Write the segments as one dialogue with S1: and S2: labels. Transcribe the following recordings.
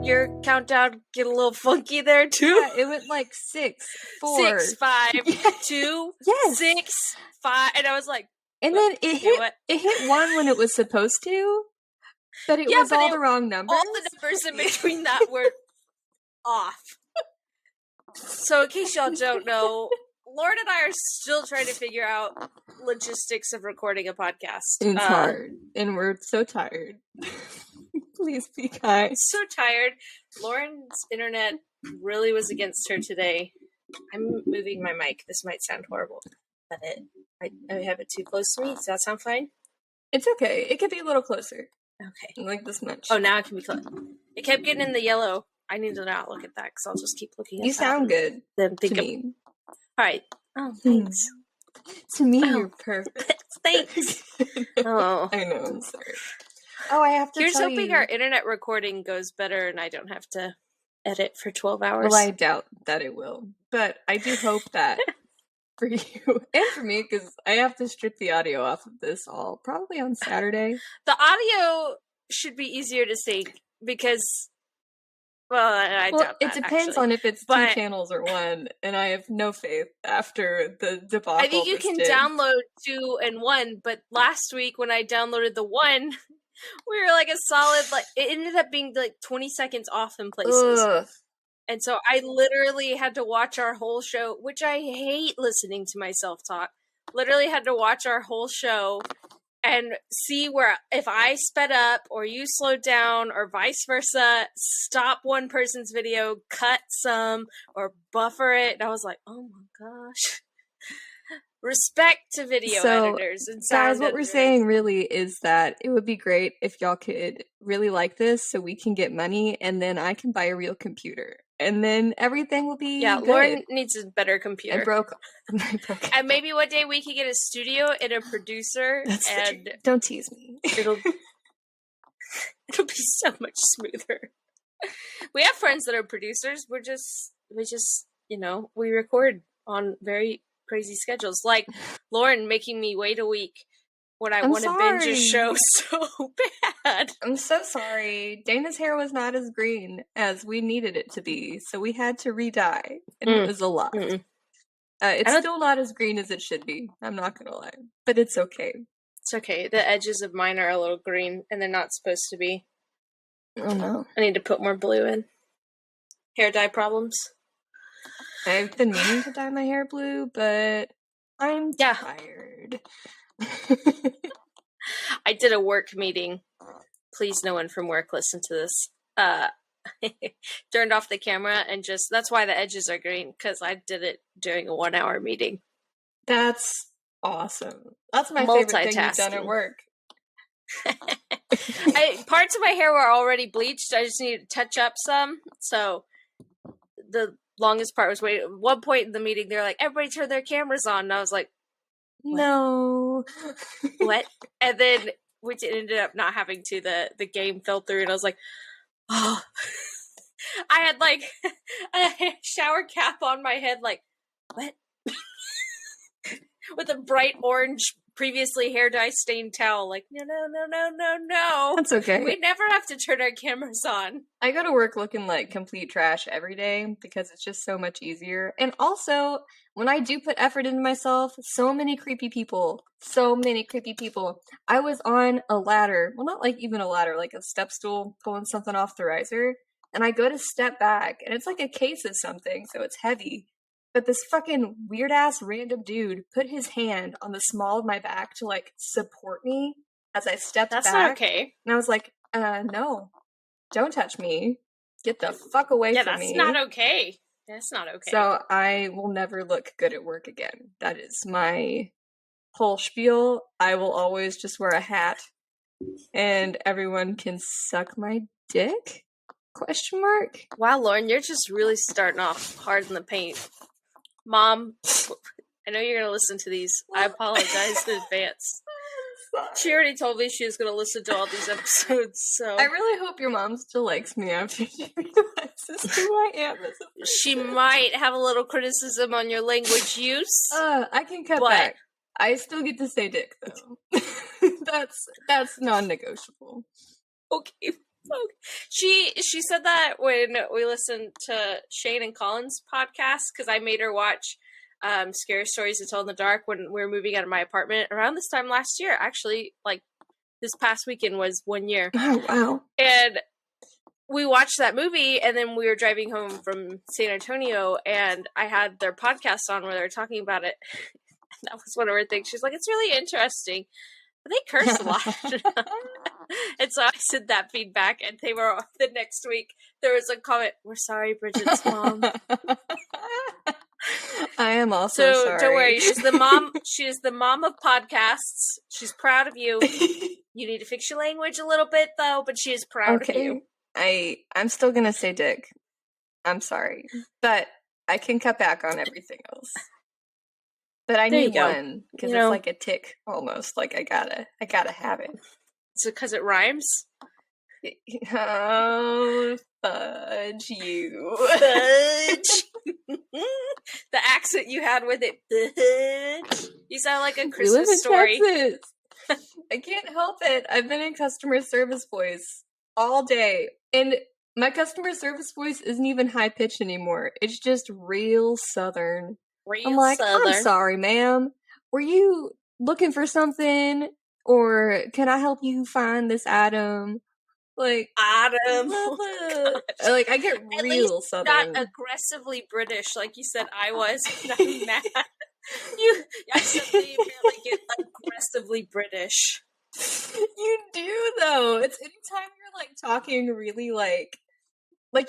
S1: your countdown get a little funky there too?
S2: Yeah, it went like 6, 4,
S1: 6, 5,
S2: Yes.
S1: 2,
S2: Yes.
S1: 6, 5, and I was like,
S2: and
S1: what?
S2: then it
S1: Okay,
S2: hit
S1: what?
S2: it hit 1 when it was supposed to, but it was all the wrong numbers.
S1: All the numbers in between that were off. So in case y'all don't know, Lauren and I are still trying to figure out logistics of recording a podcast.
S2: It's hard, and we're so tired. Please be kind.
S1: So tired. Lauren's internet really was against her today. I'm moving my mic. This might sound horrible, but I have it too close to me. Does that sound fine?
S2: It's okay. It could be a little closer.
S1: Okay.
S2: Like this much.
S1: Oh, now it can be close. It kept getting in the yellow. I need to not look at that because I'll just keep looking at
S2: You
S1: that.
S2: sound good
S1: Then think
S2: to
S1: of,
S2: me.
S1: all right. Oh, thanks.
S2: To me,
S1: Oh.
S2: you're perfect.
S1: Thanks. Oh.
S2: I know, I'm sorry. Oh, I have to
S1: Here's
S2: tell
S1: hoping
S2: you.
S1: our internet recording goes better and I don't have to edit for 12 hours.
S2: Well, I doubt that it will. But I do hope that for you and for me, because I have to strip the audio off of this all probably on Saturday.
S1: The audio should be easier to sync because, well, I doubt that.
S2: It depends
S1: actually.
S2: on if it's
S1: But
S2: 2 channels or 1, and I have no faith after the debacle.
S1: I think you can download 2 and 1, but last week when I downloaded the 1, we were like a solid, like, it ended up being like 20 seconds off in places.
S2: Ugh.
S1: And so I literally had to watch our whole show, which I hate listening to myself talk. Literally had to watch our whole show and see where, if I sped up or you slowed down or vice versa, stop one person's video, cut some, or buffer it. And I was like, oh my gosh. Respect to video editors and sound
S2: guys, what we're saying really is that it would be great if y'all could really like this so we can get money and then I can buy a real computer. And then everything will be good.
S1: Lauren needs a better computer.
S2: I broke
S1: and maybe one day we could get a studio and a producer.
S2: Don't tease me.
S1: It'll be so much smoother. We have friends that are producers. We just we record on very crazy schedules. Like Lauren making me wait a week when I want to binge a show so bad.
S2: I'm so sorry. Dana's hair was not as green as we needed it to be, so we had to re-dye, and it was a lot. It's still not as green as it should be. I'm not gonna lie, but it's okay.
S1: It's okay. The edges of mine are a little green, and they're not supposed to be.
S2: Oh no!
S1: I need to put more blue in. Hair dye problems.
S2: I've been meaning to dye my hair blue, but I'm tired.
S1: I did a work meeting. Please, no one from work listen to this. Turned off the camera and that's why the edges are green, because I did it during a 1-hour meeting.
S2: That's awesome. That's my favorite thing you've done at work.
S1: Parts of my hair were already bleached. I just needed to touch up some. So the longest part was waiting. At one point in the meeting, they're like, everybody turn their cameras on. And I was like, what?
S2: No.
S1: What? And then we ended up not having to. The game fell through, and I was like, oh. I had like a shower cap on my head, like, what? With a bright orange, previously hair dye stained towel, like, no.
S2: That's okay.
S1: We never have to turn our cameras on.
S2: I go to work looking like complete trash every day because it's just so much easier. And also, when I do put effort into myself, so many creepy people. I was on a ladder, well, not like even a ladder, like a step stool, pulling something off the riser, and I go to step back, and it's like a case of something, so it's heavy. But this fucking weird-ass random dude put his hand on the small of my back to, like, support me as I stepped back.
S1: That's not okay.
S2: And I was like, no, don't touch me. Get the fuck away from me.
S1: Yeah, that's not okay. That's not okay.
S2: So I will never look good at work again. That is my whole spiel. I will always just wear a hat, and everyone can suck my dick? ?
S1: Wow, Lauren, you're just really starting off hard in the paint. Mom, I know you're going to listen to these. I apologize in advance. She already told me she was going to listen to all these episodes, so...
S2: I really hope your mom still likes me after she realizes who I am as a person.
S1: She might have a little criticism on your language use.
S2: I can cut back. I still get to say dick, though. That's non-negotiable.
S1: Okay, She said that when we listened to Shane and Colin's podcast, because I made her watch Scary Stories to Tell in the Dark when we were moving out of my apartment around this time last year. Actually, like this past weekend was 1 year.
S2: Oh, wow.
S1: And we watched that movie, and then we were driving home from San Antonio, and I had their podcast on where they were talking about it. And that was one of her things. She's like, it's really interesting. But they curse a lot. And so I sent that feedback, and they were, the next week, there was a comment, we're sorry, Bridget's mom.
S2: I am also
S1: so
S2: sorry.
S1: Don't worry, she's the mom. She is the mom of podcasts. She's proud of you. You need to fix your language a little bit, though, but she is proud of you.
S2: I'm still gonna say dick. I'm sorry, but I can cut back on everything else. But I need one because it's like a tick almost. Like I gotta have it.
S1: Is it because it rhymes?
S2: Oh, fudge you.
S1: Fudge. The accent you had with it. Fudge. You sound like a Christmas story.
S2: Texas. I can't help it. I've been in customer service voice all day. And my customer service voice isn't even high pitched anymore. It's just real southern. I'm like, I'm sorry, ma'am. Were you looking for something? Or can I help you find this item? Like,
S1: Adam.
S2: Like, I get
S1: At
S2: real
S1: least
S2: southern.
S1: Not aggressively British, like you said I was. I'm mad. I suddenly apparently get aggressively British.
S2: You do, though. It's anytime you're, like, talking really, like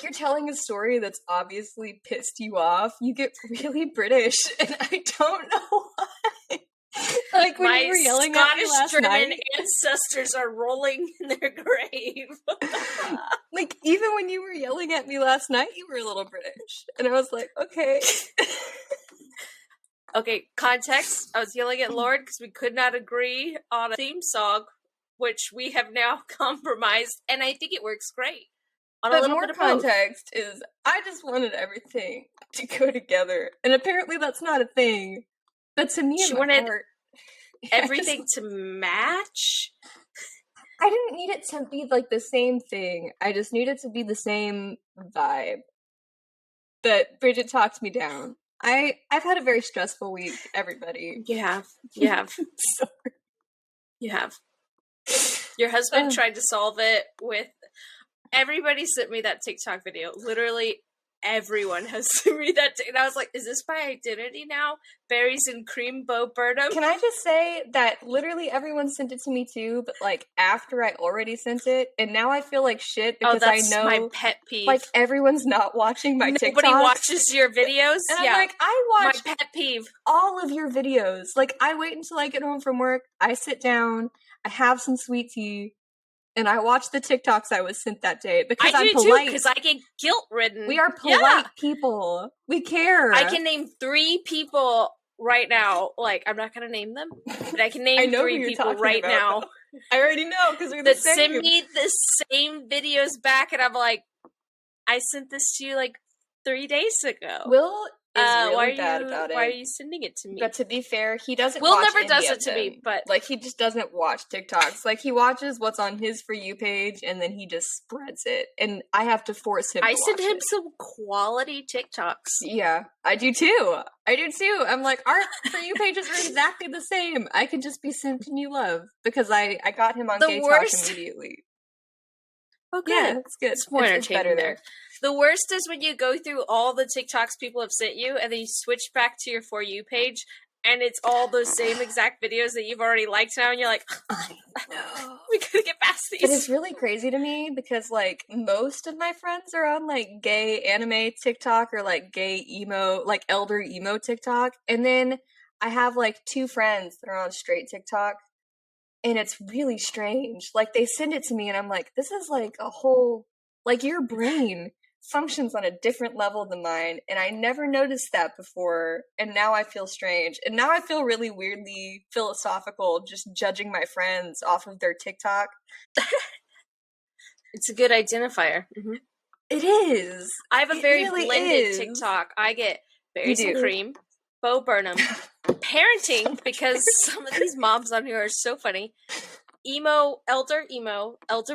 S2: you're telling a story that's obviously pissed you off, you get really British, and I don't know why. Like when you were yelling at me last
S1: Scottish German
S2: night,
S1: ancestors are rolling in their grave.
S2: Like even when you were yelling at me last night, you were a little British, and I was like, okay.
S1: Okay, context. I was yelling at Lord because we could not agree on a theme song, which we have now compromised, and I think it works great.
S2: But more context is, I just wanted everything to go together, and apparently that's not a thing. But to me,
S1: she wanted everything to match.
S2: I didn't need it to be like the same thing. I just needed to be the same vibe. But Bridget talked me down. I've had a very stressful week, everybody.
S1: You have. You have.
S2: Sorry.
S1: You have. Your husband tried to solve it with... Everybody sent me that TikTok video. Literally everyone has sent me that. And I was like, is this my identity now? Berries and cream, Bo Burnham.
S2: Can I just say that literally everyone sent it to me too, but like after I already sent it, and now I feel like shit because I know
S1: my pet peeve.
S2: Like everyone's not watching my TikToks.
S1: Nobody watches your videos.
S2: And I'm like, I watch
S1: my pet peeve.
S2: All of your videos. Like I wait until I get home from work, I sit down, I have some sweet tea, and I watch the TikToks I was sent that day because I'm polite.
S1: Because I get guilt-ridden.
S2: We are polite people. We care.
S1: I can name 3 people right now. Like, I'm not going to name them, but I can name 3 people right now.
S2: I already know because they're the same.
S1: That send me the same videos back, and I'm like, I sent this to you like 3 days ago.
S2: Will is really bad about it.
S1: Why are you sending it to me?
S2: But to be fair, he doesn't
S1: Will
S2: watch
S1: never
S2: any
S1: does
S2: of
S1: it to
S2: them.
S1: me, but...
S2: Like, he just doesn't watch TikToks. Like, he watches what's on his For You page, and then he just spreads it. And I have to force him to watch
S1: send him
S2: it.
S1: some quality TikToks.
S2: Yeah, I do too. I'm like, our For You pages are exactly the same. I can just be sending you love. Because I got him on Gay Talk immediately.
S1: Oh, good.
S2: Yeah, it's good.
S1: It's more entertaining
S2: better there.
S1: The worst is when you go through all the TikToks people have sent you, and then you switch back to your For You page, and it's all those same exact videos that you've already liked now, and you're like,
S2: I know.
S1: We gotta get past these.
S2: But it's really crazy to me because, like, most of my friends are on, like, gay anime TikTok or, like, gay emo, like, elder emo TikTok. And then I have, like, 2 friends that are on straight TikTok. And it's really strange. Like, they send it to me, and I'm like, this is, like, a whole... Like, your brain functions on a different level than mine, and I never noticed that before, and now I feel strange. And now I feel really weirdly philosophical just judging my friends off of their TikTok.
S1: It's a good identifier. Mm-hmm.
S2: It is.
S1: I have a very blended TikTok. I get berries and cream, Bo Burnham, parenting, because some of these moms on here are so funny, elder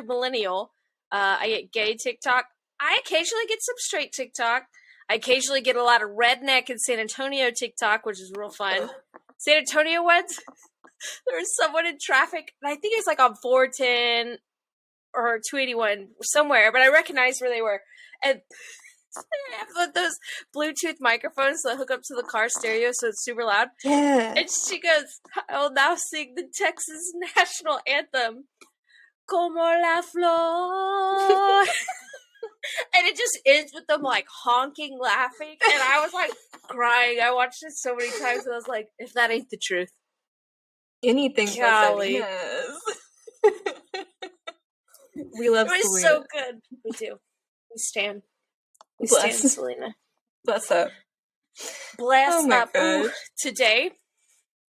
S1: millennial, I get gay TikTok. I occasionally get some straight TikTok. I occasionally get a lot of redneck and San Antonio TikTok, which is real fun. San Antonio ones, there was someone in traffic, and I think it's like on 410 or 281 somewhere, but I recognized where they were. And they have those Bluetooth microphones that hook up to the car stereo, so it's super loud.
S2: Yeah.
S1: And she goes, I will now sing the Texas national anthem. Como la flor. And it just ends with them like honking, laughing. And I was like crying. I watched it so many times, and I was like, if that ain't the truth.
S2: Anything for
S1: Golly.
S2: Selena's. We love Selena.
S1: It was so good. We do. We stand. We
S2: Bless.
S1: stand Selena.
S2: Bless up.
S1: Bless
S2: my
S1: up.
S2: gosh.
S1: Ooh, today,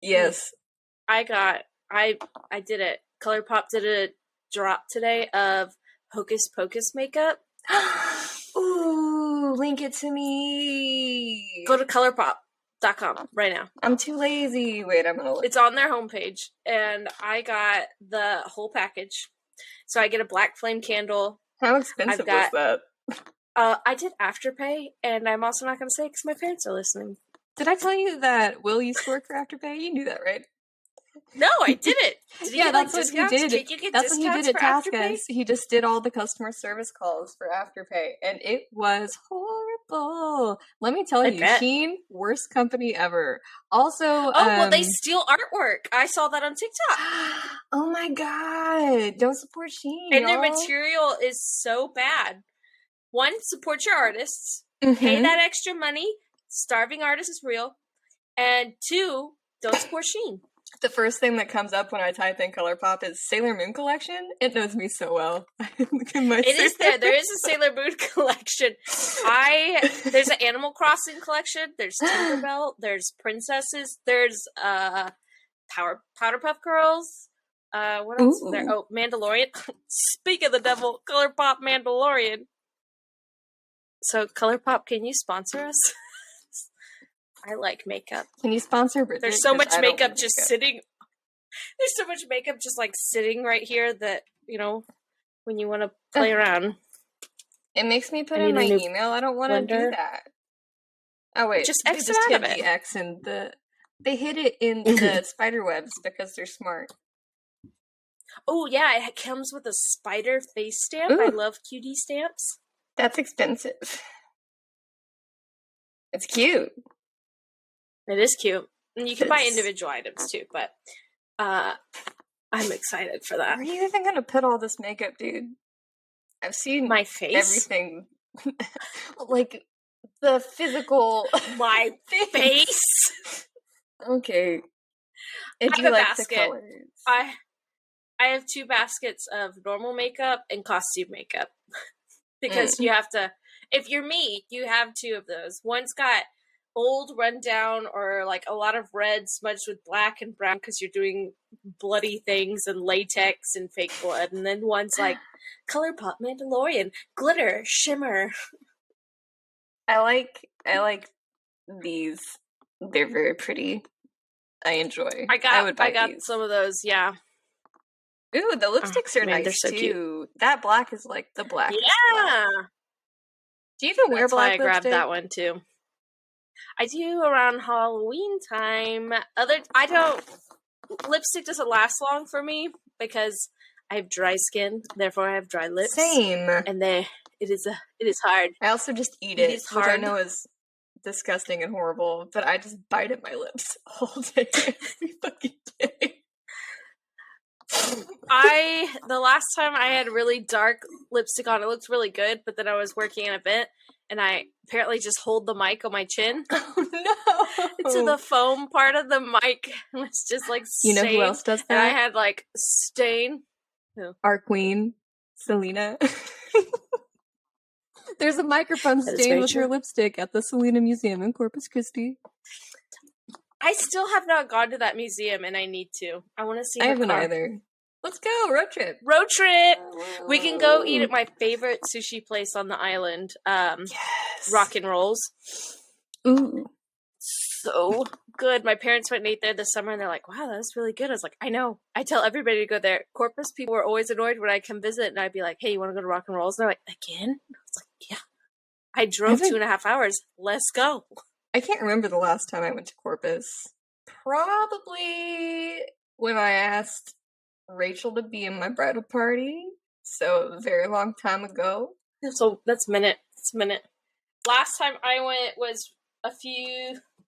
S2: Yes.
S1: I did it. ColourPop did a drop today of Hocus Pocus makeup.
S2: Ooh, link it to me.
S1: Go to ColourPop.com right now.
S2: I'm too lazy. Wait, I'm gonna look.
S1: It's on their homepage, and I got the whole package. So I get a black flame candle.
S2: How expensive was that?
S1: I did Afterpay, and I'm also not going to say because my parents are listening.
S2: Did I tell you that Will used to work for Afterpay? You knew that, right?
S1: No, I didn't. Did
S2: Yeah,
S1: get,
S2: that's
S1: like,
S2: what
S1: discounts?
S2: he did.
S1: Can you get
S2: That's what he did at
S1: discounts for Afterpay?
S2: TaskUs. He just did all the customer service calls for Afterpay, and it was horrible. Let me tell
S1: I
S2: you,
S1: bet.
S2: Shein, worst company ever. Also,
S1: well, they steal artwork. I saw that on TikTok.
S2: Oh my god! Don't support Shein,
S1: And their
S2: y'all.
S1: material is so bad. One, support your artists.
S2: Mhm.
S1: Pay that extra money. Starving artist is real. And two, don't support Shein.
S2: The first thing that comes up when I type in ColourPop is Sailor Moon collection. It knows me so well. Look at my
S1: It is
S2: Sailor
S1: there. There is a Sailor Moon collection. There's an Animal Crossing collection. There's Tinkerbell. There's Princesses. There's Powderpuff Girls. What else is there? Oh, Mandalorian. Speak of the devil, ColourPop Mandalorian. So ColourPop, can you sponsor us? I like makeup.
S2: Can you sponsor Bridget?
S1: There's so
S2: 'Cause
S1: much
S2: I don't
S1: makeup
S2: like
S1: just
S2: makeup.
S1: sitting. There's so much makeup just like sitting right here that, you know, when you want to play around.
S2: It makes me put
S1: I
S2: in my
S1: need a new
S2: email. I don't want to do
S1: blender.
S2: that. Oh wait,
S1: Just
S2: they
S1: X
S2: just
S1: it out
S2: hid
S1: of it.
S2: the X and they hid it in the spider webs because they're smart.
S1: Oh yeah, it comes with a spider face stamp.
S2: Ooh.
S1: I love cutie stamps.
S2: That's expensive. It's cute.
S1: It is cute. And you can buy
S2: It's-
S1: individual items too, but I'm excited for that.
S2: Where are you even gonna put all this makeup, dude? I've seen
S1: My face?
S2: everything. Like the physical
S1: My
S2: things.
S1: face?
S2: Okay. If
S1: I
S2: you
S1: have a
S2: like
S1: basket.
S2: the colors.
S1: I have 2 baskets of normal makeup and costume makeup. Because you have to, if you're me, you have 2 of those. One's got old rundown or like a lot of red smudged with black and brown because you're doing bloody things and latex and fake blood. And then one's like ColourPop Mandalorian, glitter, shimmer.
S2: I like these. They're very pretty. I enjoy. I would buy
S1: I got
S2: these.
S1: some of those, yeah.
S2: Ooh, the lipsticks are
S1: man,
S2: nice
S1: they're so
S2: too.
S1: cute.
S2: That black is like the black.
S1: Yeah.
S2: Do you even wear
S1: That's why
S2: black
S1: I grabbed
S2: lipstick?
S1: that one too. I do around Halloween time. Lipstick doesn't last long for me because I have dry skin, therefore I have dry lips.
S2: Same.
S1: And it is hard.
S2: I also just eat
S1: It
S2: it,
S1: is
S2: which I
S1: hard.
S2: know is disgusting and horrible, but I just bite at my lips all day, every fucking day.
S1: The last time I had really dark lipstick on, it looked really good, but then I was working an event and I apparently just hold the mic on my chin.
S2: Oh no!
S1: So the foam part of the mic was just like
S2: You know who
S1: stained,
S2: else does
S1: and I
S2: that?
S1: had like stain.
S2: Our queen, Selena. There's a microphone
S1: That is
S2: stain
S1: very
S2: with her
S1: true.
S2: lipstick at the Selena Museum in Corpus Christi.
S1: I still have not gone to that museum, and I need to. I want to see.
S2: I
S1: her
S2: haven't
S1: car.
S2: either. Let's go, road trip.
S1: Road trip. We can go eat
S2: Woo.
S1: at my favorite sushi place on the island.
S2: Yes.
S1: Rock and Rolls.
S2: Ooh.
S1: So good. My parents went and ate there this summer, and they're like, wow, that was really good. I was like, I know. I tell everybody to go there. Corpus people were always annoyed when I come visit, and I'd be like, hey, you want to go to Rock and Rolls? And they're like, again? I was like, yeah. I drove 2.5 hours. Let's go.
S2: I can't remember the last time I went to Corpus. Probably when I asked Rachel to be in my bridal party. So a very long time ago.
S1: So that's a minute. It's a minute. Last time I went was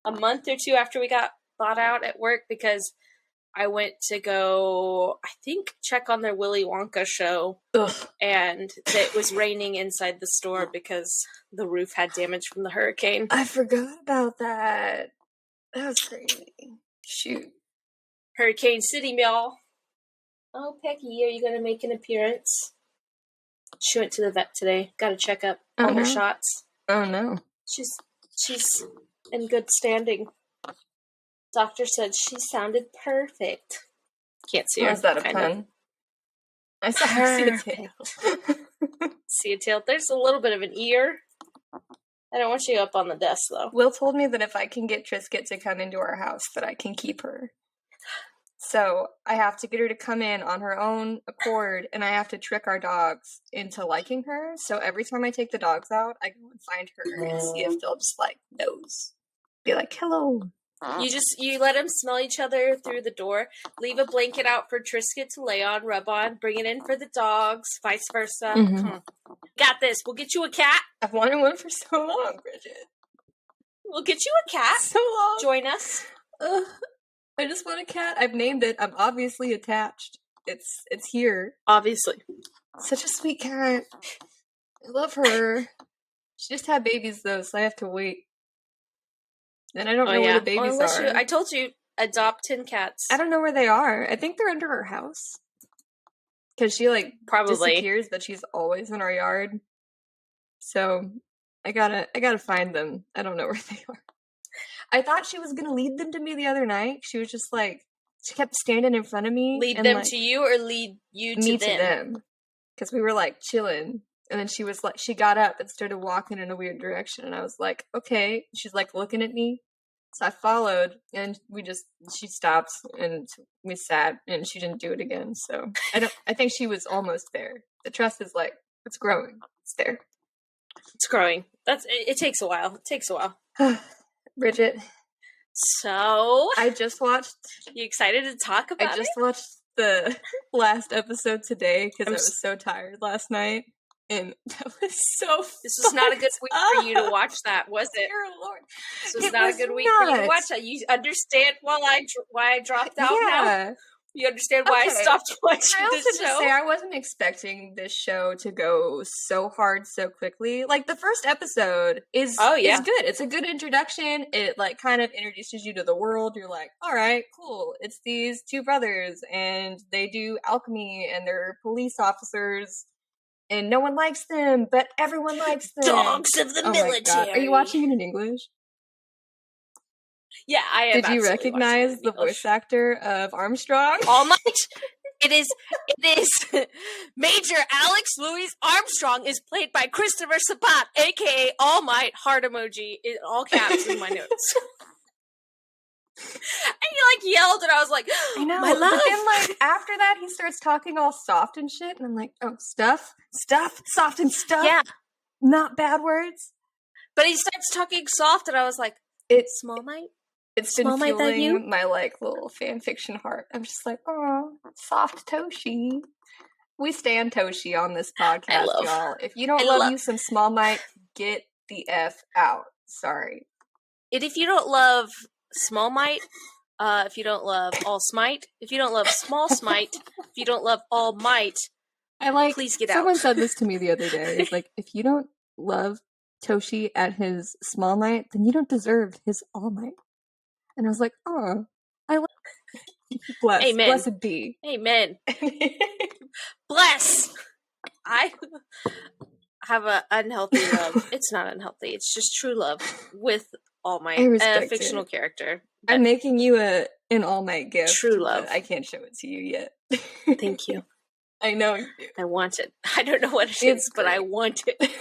S1: a month or two after we got bought out at work, because I went to go, I think, check on their Willy Wonka show.
S2: Ugh.
S1: And it was raining inside the store because the roof had damage from the hurricane.
S2: I forgot about that. That was crazy. Shoot.
S1: Hurricane City, y'all. Oh, Pecky, are you going to make an appearance? She went to the vet today. Got a checkup. All her shots.
S2: Oh, no.
S1: She's in good standing. Doctor said she sounded perfect. Can't see her.
S2: Was that a pun? I saw her see a tail.
S1: See a tail. There's a little bit of an ear. I don't want you up on the desk, though.
S2: Will told me that if I can get Trisket to come into our house, that I can keep her. So I have to get her to come in on her own accord, and I have to trick our dogs into liking her. So every time I take the dogs out, I go and find her and see if they'll just, like, nose. Be like, hello.
S1: You let them smell each other through the door. Leave a blanket out for Trisket to lay on, rub on. Bring it in for the dogs, vice versa.
S2: Mm-hmm.
S1: Got this. We'll get you a cat.
S2: I've wanted one for so long, Bridget.
S1: We'll get you a cat.
S2: So long.
S1: Join us.
S2: I just want a cat. I've named it. I'm obviously attached. It's here.
S1: Obviously.
S2: Such a sweet cat. I love her. She just had babies, though, so I have to wait. And I don't know where the babies are.
S1: I told you, adopt 10 cats.
S2: I don't know where they are. I think they're under her house. Because she, like,
S1: probably
S2: disappears, but she's always in our yard. So, I gotta find them. I don't know where they are. I thought she was gonna lead them to me the other night. She was just, like, she kept standing in front of me.
S1: Lead them to you, or lead you to them?
S2: Me to them. Because we were, like, chilling. And then she was like, she got up and started walking in a weird direction. And I was like, okay. She's like looking at me. So I followed, and she stopped, and we sat, and she didn't do it again. So I think she was almost there. The trust is like, it's growing. It's there.
S1: It's growing. It takes a while. It takes a while.
S2: Bridget.
S1: So
S2: I just watched.
S1: You excited to talk about it?
S2: I just watched the last episode today because I was so tired last night. And that was so
S1: This was not a good week for you to watch that, was it?
S2: Dear Lord.
S1: This was not a good week for you to watch that. You understand why I dropped out now? You understand why I stopped watching this show?
S2: I also just say I wasn't expecting this show to go so hard so quickly. Like, the first episode is good. It's a good introduction. It, like, kind of introduces you to the world. You're like, all right, cool. It's these two brothers, and they do alchemy, and they're police officers. And no one likes them, but everyone likes them.
S1: Dogs of the military.
S2: Are you watching it in English?
S1: Yeah, I am.
S2: Did you recognize the voice actor of Armstrong?
S1: All Might. It is Major Alex Louis Armstrong is played by Christopher Sabat, aka All Might. Heart emoji in all caps in my notes. And he yelled, and I was like,
S2: I know.
S1: My love.
S2: But then after that, he starts talking all soft and shit, and I'm like, oh, stuff, soft and stuff.
S1: Yeah,
S2: not bad words.
S1: But he starts talking soft, and I was like,
S2: it's
S1: Small Might.
S2: It's been fueling my little fan fiction heart. I'm just like, oh, soft Toshi. We stand Toshi on this podcast, y'all. If you don't love you some Small Might, get the F out. Sorry.
S1: And if you don't love Small Might, if you don't love All Smite, if you don't love Small Smite, if you don't love All Might, please get out.
S2: Someone said this to me the other day. It's like, if you don't love Toshi at his Small Might, then you don't deserve his All Might. And I was like, oh, I love bless.
S1: Amen.
S2: Blessed be.
S1: Amen. Bless. I have an unhealthy love. It's not unhealthy. It's just true love with All Might, a fictional character.
S2: I'm making you an All Might gift.
S1: True love.
S2: I can't show it to you yet.
S1: Thank you.
S2: I know you do.
S1: I want it. I don't know what it is, but I want it.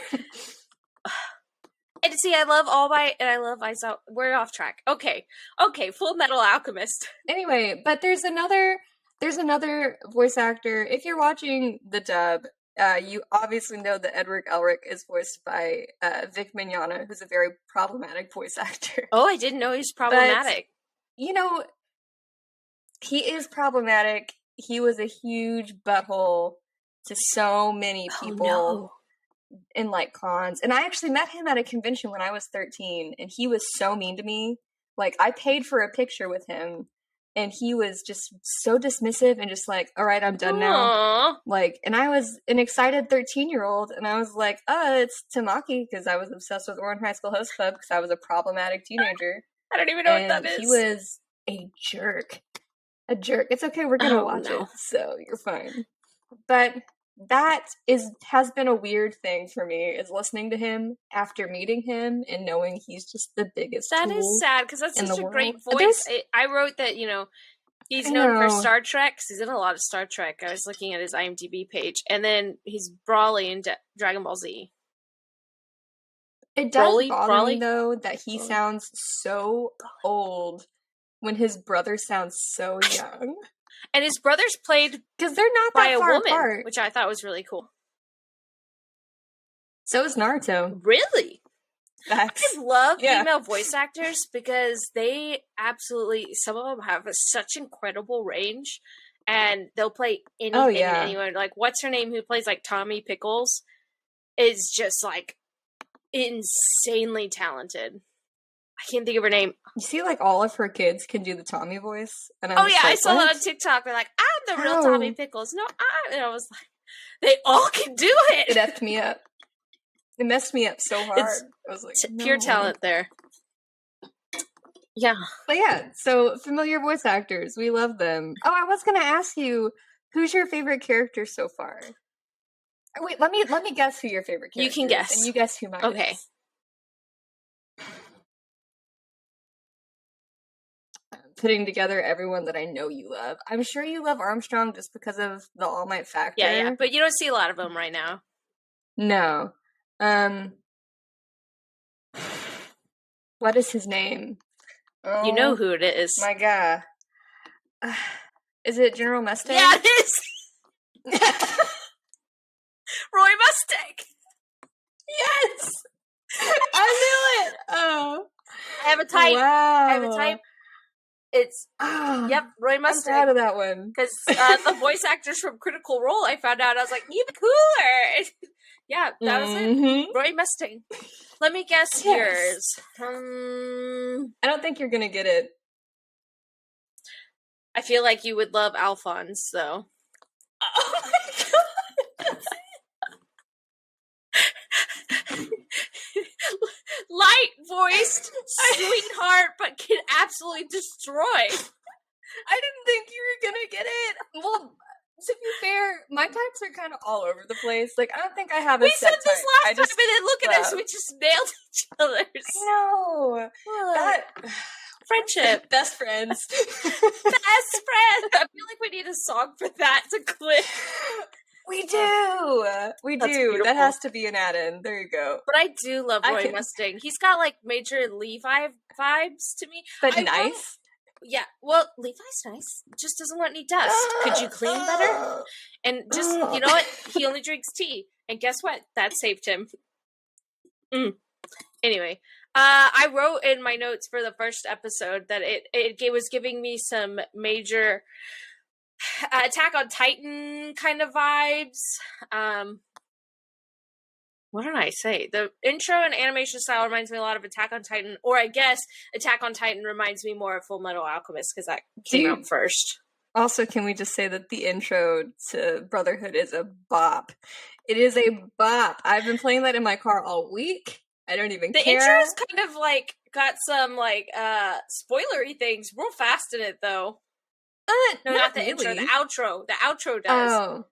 S1: And see, I love All Might, and I love Aizawa. We're off track. Okay, Fullmetal Alchemist.
S2: Anyway, but there's another voice actor. If you're watching the dub, you obviously know that Edward Elric is voiced by Vic Mignogna, who's a very problematic voice actor.
S1: Oh, I didn't know he's problematic.
S2: But, you know, he is problematic. He was a huge butthole to so many people in like cons. And I actually met him at a convention when I was 13, and he was so mean to me. Like, I paid for a picture with him, and he was just so dismissive and just like, all right, I'm done now. Like, and I was an excited 13-year-old, and I was like, it's Tamaki, because I was obsessed with Orange High School Host Club because I was a problematic teenager.
S1: I don't even know what that is.
S2: He was a jerk. A jerk. It's okay, we're gonna watch it, so you're fine. But that has been a weird thing for me, is listening to him after meeting him and knowing he's just the biggest
S1: That
S2: tool
S1: is sad, because that's such a
S2: world.
S1: great voice. I wrote that, he's known for Star Trek, because he's in a lot of Star Trek. I was looking at his IMDb page. And then he's Broly in Dragon Ball Z.
S2: It does bother me, though, that he sounds so old when his brother sounds so young.
S1: And his brother's played
S2: because they're not
S1: by
S2: that
S1: a
S2: far
S1: woman,
S2: apart,
S1: which I thought was really cool.
S2: So is Naruto.
S1: Really?
S2: Facts.
S1: I love female voice actors because they absolutely, some of them have such incredible range, and they'll play anything anywhere. Like, what's her name who plays like Tommy Pickles is just like insanely talented. I can't think of her name.
S2: You see, like, all of her kids can do the Tommy voice. And
S1: I saw that on TikTok. They're like, I'm the real Tommy Pickles. No, and I was like, they all can do it.
S2: It effed me up. It messed me up so hard. I was like,
S1: pure talent there. Yeah.
S2: But yeah, so familiar voice actors. We love them. Oh, I was going to ask you, who's your favorite character so far? Wait, let me guess who your favorite character is.
S1: You can guess.
S2: And you guess who mine is.
S1: Okay.
S2: Putting together everyone that I know you love. I'm sure you love Armstrong just because of the All Might factor.
S1: Yeah, but you don't see a lot of them right now.
S2: No. What is his name? Oh,
S1: you know who it is.
S2: My God. Is it General Mustang?
S1: Yeah, it is! Roy Mustang!
S2: Yes! I knew it! Oh.
S1: I have a type.
S2: Wow.
S1: I have a type. It's Roy Mustang.
S2: I'm proud of that one
S1: because the voice actors from Critical Role. I found out, I was like, even cooler. Yeah, that was it. Roy Mustang. Let me guess yours.
S2: I don't think you're gonna get it.
S1: I feel like you would love Alphonse, though.
S2: Oh my God.
S1: Light-voiced sweetheart, but can absolutely destroy.
S2: I didn't think you were gonna get it. Well, to be fair, my types are kind of all over the place. Like, I don't think I have a set type.
S1: We said this last time, and then look at us. We just nailed each other's.
S2: I know. That
S1: friendship.
S2: Best friends.
S1: Best friends. I feel like we need a song for that to click.
S2: We do. We do.
S1: Beautiful.
S2: That has to be an add-in. There you go.
S1: But I do love Roy Mustang. He's got like Major Levi vibes to me.
S2: But nice.
S1: Yeah. Well, Levi's nice. Just doesn't want any dust. Could you clean better? And just, you know what? He only drinks tea. And guess what? That saved him. Anyway. I wrote in my notes for the first episode that it was giving me some major Attack on Titan kind of vibes. What did I say? The intro and animation style reminds me a lot of Attack on Titan, or I guess Attack on Titan reminds me more of Fullmetal Alchemist because that came out first.
S2: Also, can we just say that the intro to Brotherhood is a bop? It is a bop. I've been playing that in my car all week. I don't even care.
S1: The intro's kind of like got some like spoilery things real fast in it though. No, not the intro. The outro. The outro does.
S2: Oh.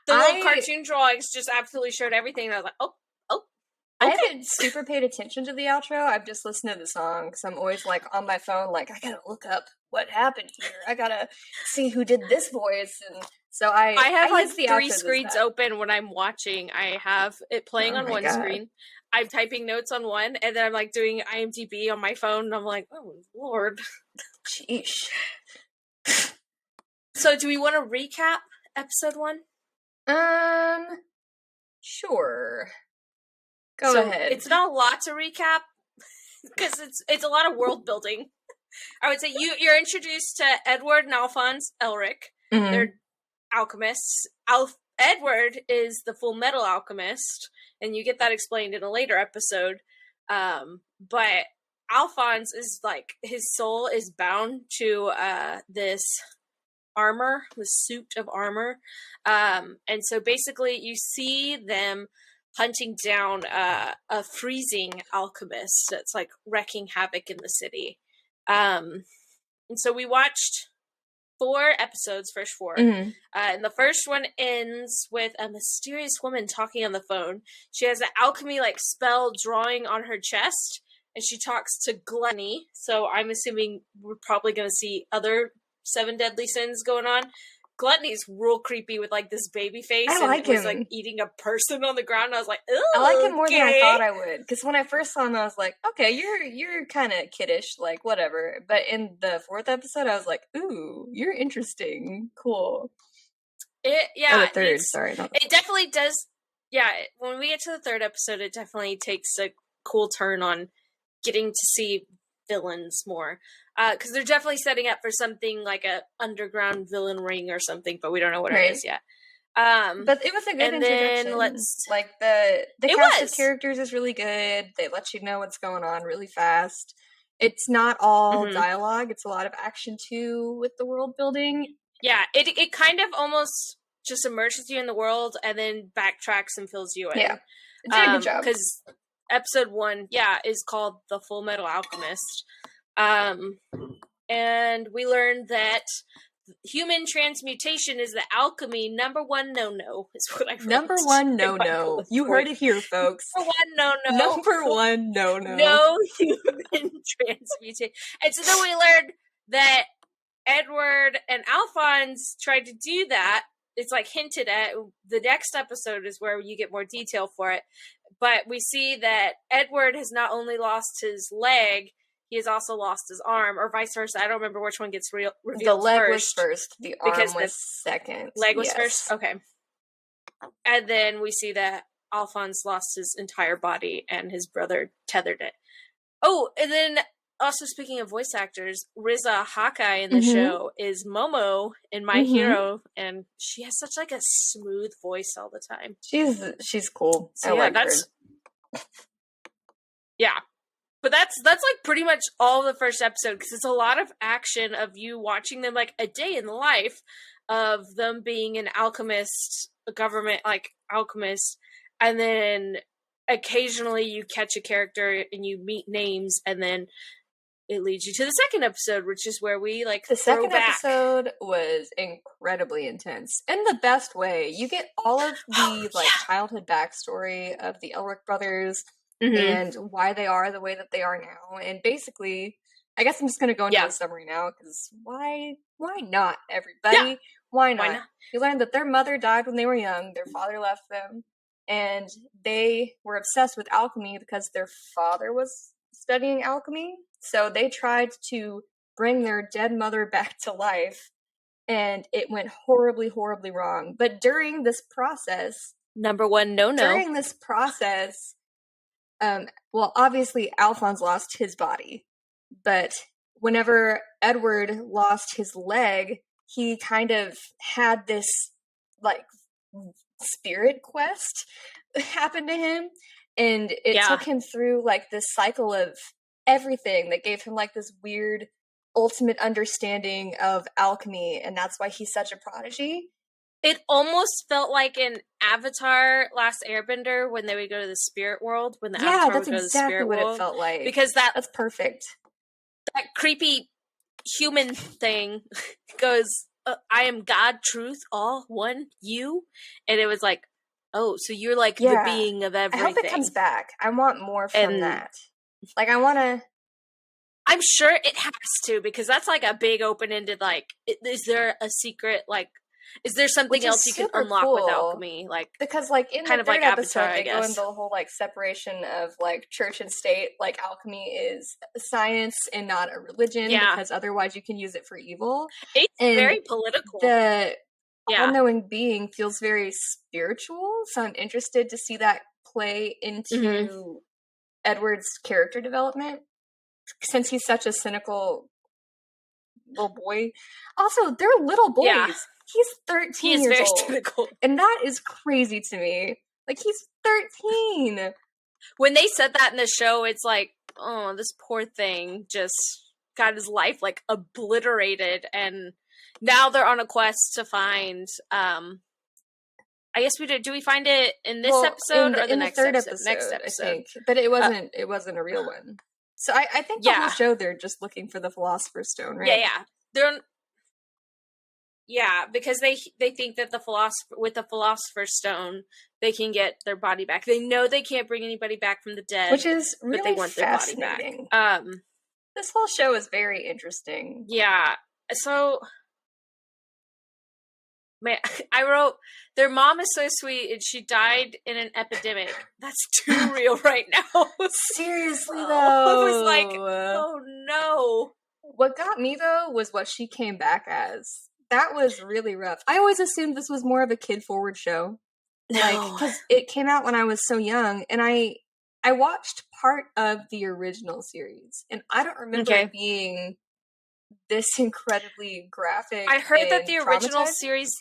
S1: The little cartoon drawings just absolutely showed everything. And I was like, oh.
S2: Okay. I haven't super paid attention to the outro. I've just listened to the song because I'm always like on my phone, like, I gotta look up what happened here. I gotta see who did this voice. And so I have like
S1: the 3 screens open when I'm watching. I have it playing on one screen. I'm typing notes on one, and then I'm like doing IMDb on my phone, and I'm like, oh Lord.
S2: Sheesh.
S1: So do we want to recap episode 1?
S2: Sure. Go ahead.
S1: It's not a lot to recap because it's a lot of world building. I would say you're introduced to Edward and Alphonse Elric.
S2: Mm-hmm.
S1: They're alchemists. Edward is the Fullmetal Alchemist, and you get that explained in a later episode. But Alphonse is like, his soul is bound to this armor, the suit of armor. And so basically you see them hunting down a freezing alchemist that's like wreaking havoc in the city. And so we watched 4 episodes, first 4.
S2: Mm-hmm.
S1: And the first one ends with a mysterious woman talking on the phone. She has an alchemy like spell drawing on her chest, and she talks to Glennie. So I'm assuming we're probably going to see other 7 deadly sins going on. Gluttony's real creepy with like this baby face.
S2: I like
S1: was
S2: him.
S1: Like eating a person on the ground. I was like, ugh,
S2: I like him more than I thought I would. Because when I first saw him, I was like, okay, you're kind of kiddish, like whatever. But in the 4th episode, I was like, ooh, you're interesting, cool.
S1: The
S2: 3rd, sorry.
S1: It definitely does. Yeah, when we get to the 3rd episode, it definitely takes a cool turn on getting to see villains more. Because they're definitely setting up for something like a underground villain ring or something, but we don't know what it is yet.
S2: But it was a good introduction. Like the cast of characters is really good. They let you know what's going on really fast. It's not all dialogue. It's a lot of action too with the world building.
S1: Yeah, it kind of almost just immerses you in the world and then backtracks and fills you in.
S2: Yeah, it did a good job.
S1: Because episode 1, is called The Fullmetal Alchemist. And we learned that human transmutation is the alchemy #1 no-no. Is what I wrote.
S2: #1 no-no. You heard it here, folks.
S1: #1 no-no.
S2: #1 no-no.
S1: No human transmutation. And so then we learned that Edward and Alphonse tried to do that. It's like hinted at. The next episode is where you get more detail for it. But we see that Edward has not only lost his leg, he has also lost his arm, or vice versa. I don't remember which one gets revealed first.
S2: The leg was first. The arm was second.
S1: Leg was first? Okay. And then we see that Alphonse lost his entire body, and his brother tethered it. Oh, and then also speaking of voice actors, Riza Hawkeye in the show is Momo in My Hero, and she has such like a smooth voice all the time.
S2: She's cool.
S1: So,
S2: I like her.
S1: Yeah. But that's like pretty much all the first episode, because it's a lot of action of you watching them like a day in the life of them being an alchemist, a government like alchemist, and then occasionally you catch a character and you meet names, and then it leads you to the 2nd episode, which is where we like
S2: the 2nd episode was incredibly intense in the best way. You get all of the childhood backstory of the Elric brothers. And why they are the way that they are now. And basically, I guess I'm just going to go into the summary now, because why not, everybody? Yeah. Why not? You learn that their mother died when they were young, their father left them, and they were obsessed with alchemy because their father was studying alchemy. So they tried to bring their dead mother back to life, and it went horribly, horribly wrong. But during this process...
S1: #1 no-no.
S2: During this process... obviously Alphonse lost his body, but whenever Edward lost his leg, he kind of had this, like, spirit quest happen to him, and it took him through, like, this cycle of everything that gave him, like, this weird ultimate understanding of alchemy, and that's why he's such a prodigy.
S1: It almost felt like an Avatar Last Airbender when they would go to the spirit world. When the Avatar would go to the spirit world.
S2: Yeah, that's exactly what it felt like.
S1: Because
S2: that's perfect.
S1: That creepy human thing goes, I am God, truth, all, one, you. And it was like, oh, so you're like the being of everything.
S2: I hope it comes back. I want more from that. Like, I want to...
S1: I'm sure it has to, because that's like a big open-ended, like, is there a secret, like, Is there something
S2: Which
S1: else
S2: is
S1: you can
S2: super
S1: unlock with
S2: cool.
S1: alchemy? Like,
S2: Because, like, in
S1: kind
S2: the
S1: of like
S2: third episode,
S1: Avatar, I
S2: they go
S1: guess.
S2: into the whole, like, separation of, like, church and state. Like, alchemy is science and not a religion,
S1: Yeah.
S2: because otherwise you can use it for evil.
S1: It's
S2: And
S1: very political.
S2: the
S1: Yeah.
S2: all-knowing being feels very spiritual, so I'm interested to see that play into Edward's character development, since he's such a cynical little boy. Also, they're little boys.
S1: Yeah.
S2: He's 13
S1: He is
S2: years
S1: very
S2: old.
S1: cynical.
S2: And that is crazy to me. Like, he's 13.
S1: When they said that in the show, it's like, oh, this poor thing just got his life, like, obliterated, and now they're on a quest to find, I guess we do we find it in this episode or the next
S2: third
S1: episode? Next episode.
S2: I think. But it wasn't a real one. So I think the whole show they're just looking for the Philosopher's Stone, right?
S1: Yeah. Yeah, because they think that with the Philosopher's Stone, they can get their body back. They know they can't bring anybody back from the dead,
S2: which is really
S1: but they want
S2: fascinating.
S1: Their body back.
S2: This whole show is very interesting.
S1: Yeah. So, man, I wrote, their mom is so sweet and she died in an epidemic. That's too real right now.
S2: Seriously, though.
S1: I was like, oh no.
S2: What got me, though, was what she came back as. That was really rough. I always assumed this was more of a kid-forward show. Like, because it came out when I was so young, and I watched part of the original series, and I don't remember it being this incredibly graphic.
S1: I heard that the original series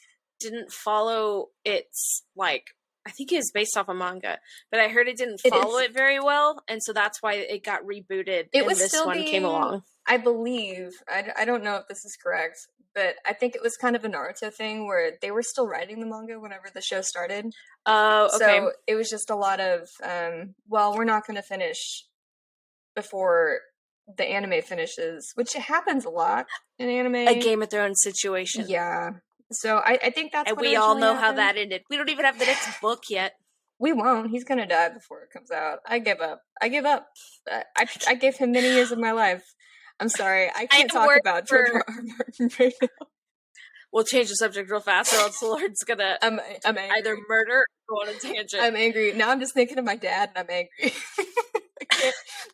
S1: didn't follow its, like, I think it was based off a manga, but I heard it didn't follow it very well, and so that's why it got rebooted. It was this one came along.
S2: I believe, I don't know if this is correct, but I think it was kind of a Naruto thing where they were still writing the manga whenever the show started.
S1: Oh, okay.
S2: So it was just a lot of, well, we're not going to finish before the anime finishes, which happens a lot in anime.
S1: A Game of Thrones situation.
S2: Yeah. So I think that's
S1: and
S2: what
S1: we all know
S2: happened.
S1: how that ended. We don't even have the next book yet.
S2: We won't. He's gonna die before it comes out. I give up. I gave him many years of my life. I'm sorry. I can't talk about George R. R. Martin right now.
S1: We'll change the subject real fast, or else Lord's gonna
S2: I'm
S1: either murder or go on a tangent.
S2: I'm angry. Now I'm just thinking of my dad, and I'm angry.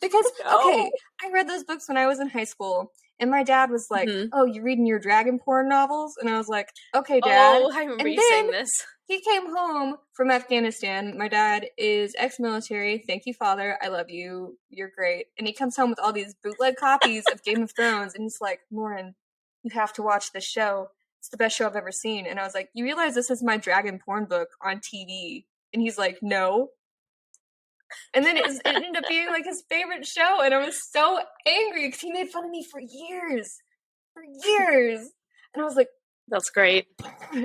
S2: Because, okay, I read those books when I was in high school, and my dad was like, oh, you reading your dragon porn novels? And I was like, okay, Dad.
S1: Oh, I remember you saying this.
S2: He came home from Afghanistan. My dad is ex-military. Thank you, Father. I love you. You're great. And he comes home with all these bootleg copies of Game of Thrones, and he's like, Lauren, you have to watch this show. It's the best show I've ever seen. And I was like, you realize this is my dragon porn book on TV? And he's like, no. And then it ended up being like his favorite show, and I was so angry because he made fun of me for years. And I was like,
S1: that's great.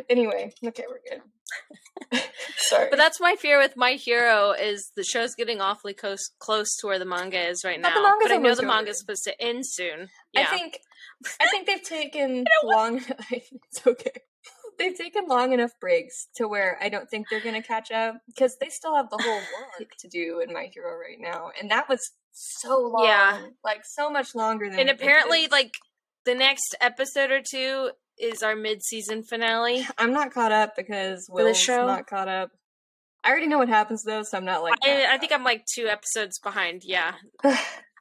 S2: Anyway, okay, we're good. Sorry.
S1: But that's my fear with My Hero is the show's getting awfully close to where the manga is right now. But I know the manga's supposed to end soon. Yeah.
S2: I think they've taken long. It's okay. They've taken long enough breaks to where I don't think they're going to catch up, because they still have the whole work to do in My Hero right now, and that was so long, like so much longer than.
S1: And apparently, like the next episode or two is our mid-season finale.
S2: I'm not caught up because Will's not caught up. I already know what happens though, so I'm not like.
S1: I think I'm like 2 episodes behind. Yeah.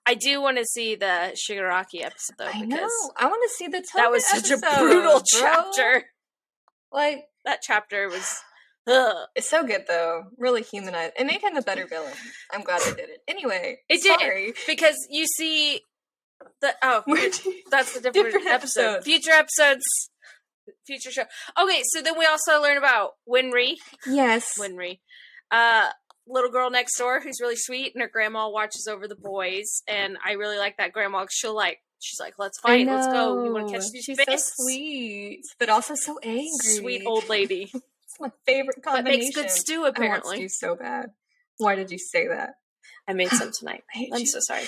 S1: I do want to see the Shigaraki episode though.
S2: I know. I want to see the
S1: that was such a brutal chapter.
S2: Like,
S1: that chapter was...
S2: It's so good, though. Really humanized. It made him a better villain. I'm glad they did it. Anyway,
S1: it did, because you see... that's the different episode. Future episodes. Future show. Okay, so then we also learn about Winry.
S2: Yes.
S1: Winry. Little girl next door who's really sweet, and her grandma watches over the boys, and I really like that grandma, because she's like, let's fight, let's go. You want to catch these fists?
S2: She's so sweet, but also so angry.
S1: Sweet old lady.
S2: It's my favorite combination.
S1: That makes good stew, apparently.
S2: I want stew so bad. Why did you say that?
S1: I made some tonight. I'm so sorry.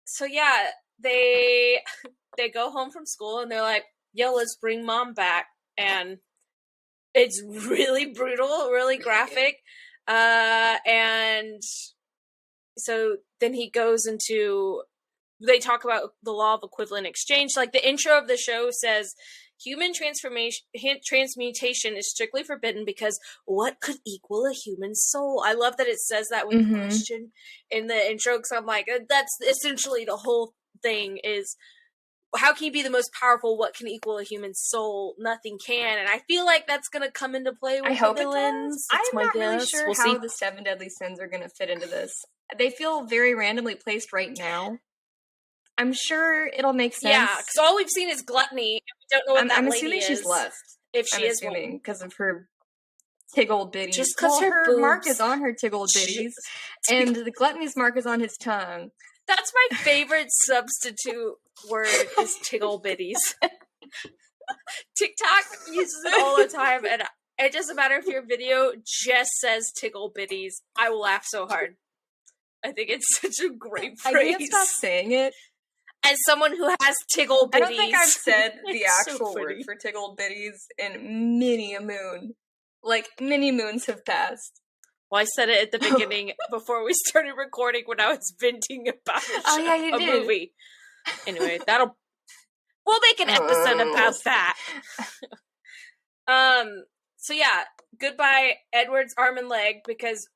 S1: So yeah, they go home from school, and they're like, yo, let's bring mom back. And it's really brutal, really graphic. And so then he goes into... They talk about the law of equivalent exchange. Like, the intro of the show says human transmutation is strictly forbidden because what could equal a human soul? I love that it says that with the question in the intro, because I'm like, that's essentially the whole thing is, how can you be the most powerful? What can equal a human soul? Nothing can. And I feel like that's going to come into play with the villains.
S2: I'm not really sure how the 7 deadly sins are going to fit into this. They feel very randomly placed right now. I'm sure it'll make sense.
S1: Yeah, because all we've seen is gluttony. And we don't know what that lady is.
S2: I'm assuming she's lust.
S1: If she is,
S2: because of her tiggled bitties.
S1: Just because
S2: her mark is on her tiggled bitties, and the gluttony's mark is on his tongue.
S1: That's my favorite substitute word is tiggle bitties. TikTok uses it all the time, and it doesn't matter if your video just says tiggle bitties. I will laugh so hard. I think it's such a great phrase.
S2: I can't stop saying it.
S1: As someone who has tiggle bitties.
S2: I don't think I've said the actual word for tiggle bitties in many a moon. Like, many moons have passed.
S1: Well, I said it at the beginning before we started recording when I was venting about a movie. Anyway, we'll make an episode about that. So yeah, goodbye Edward's arm and leg, because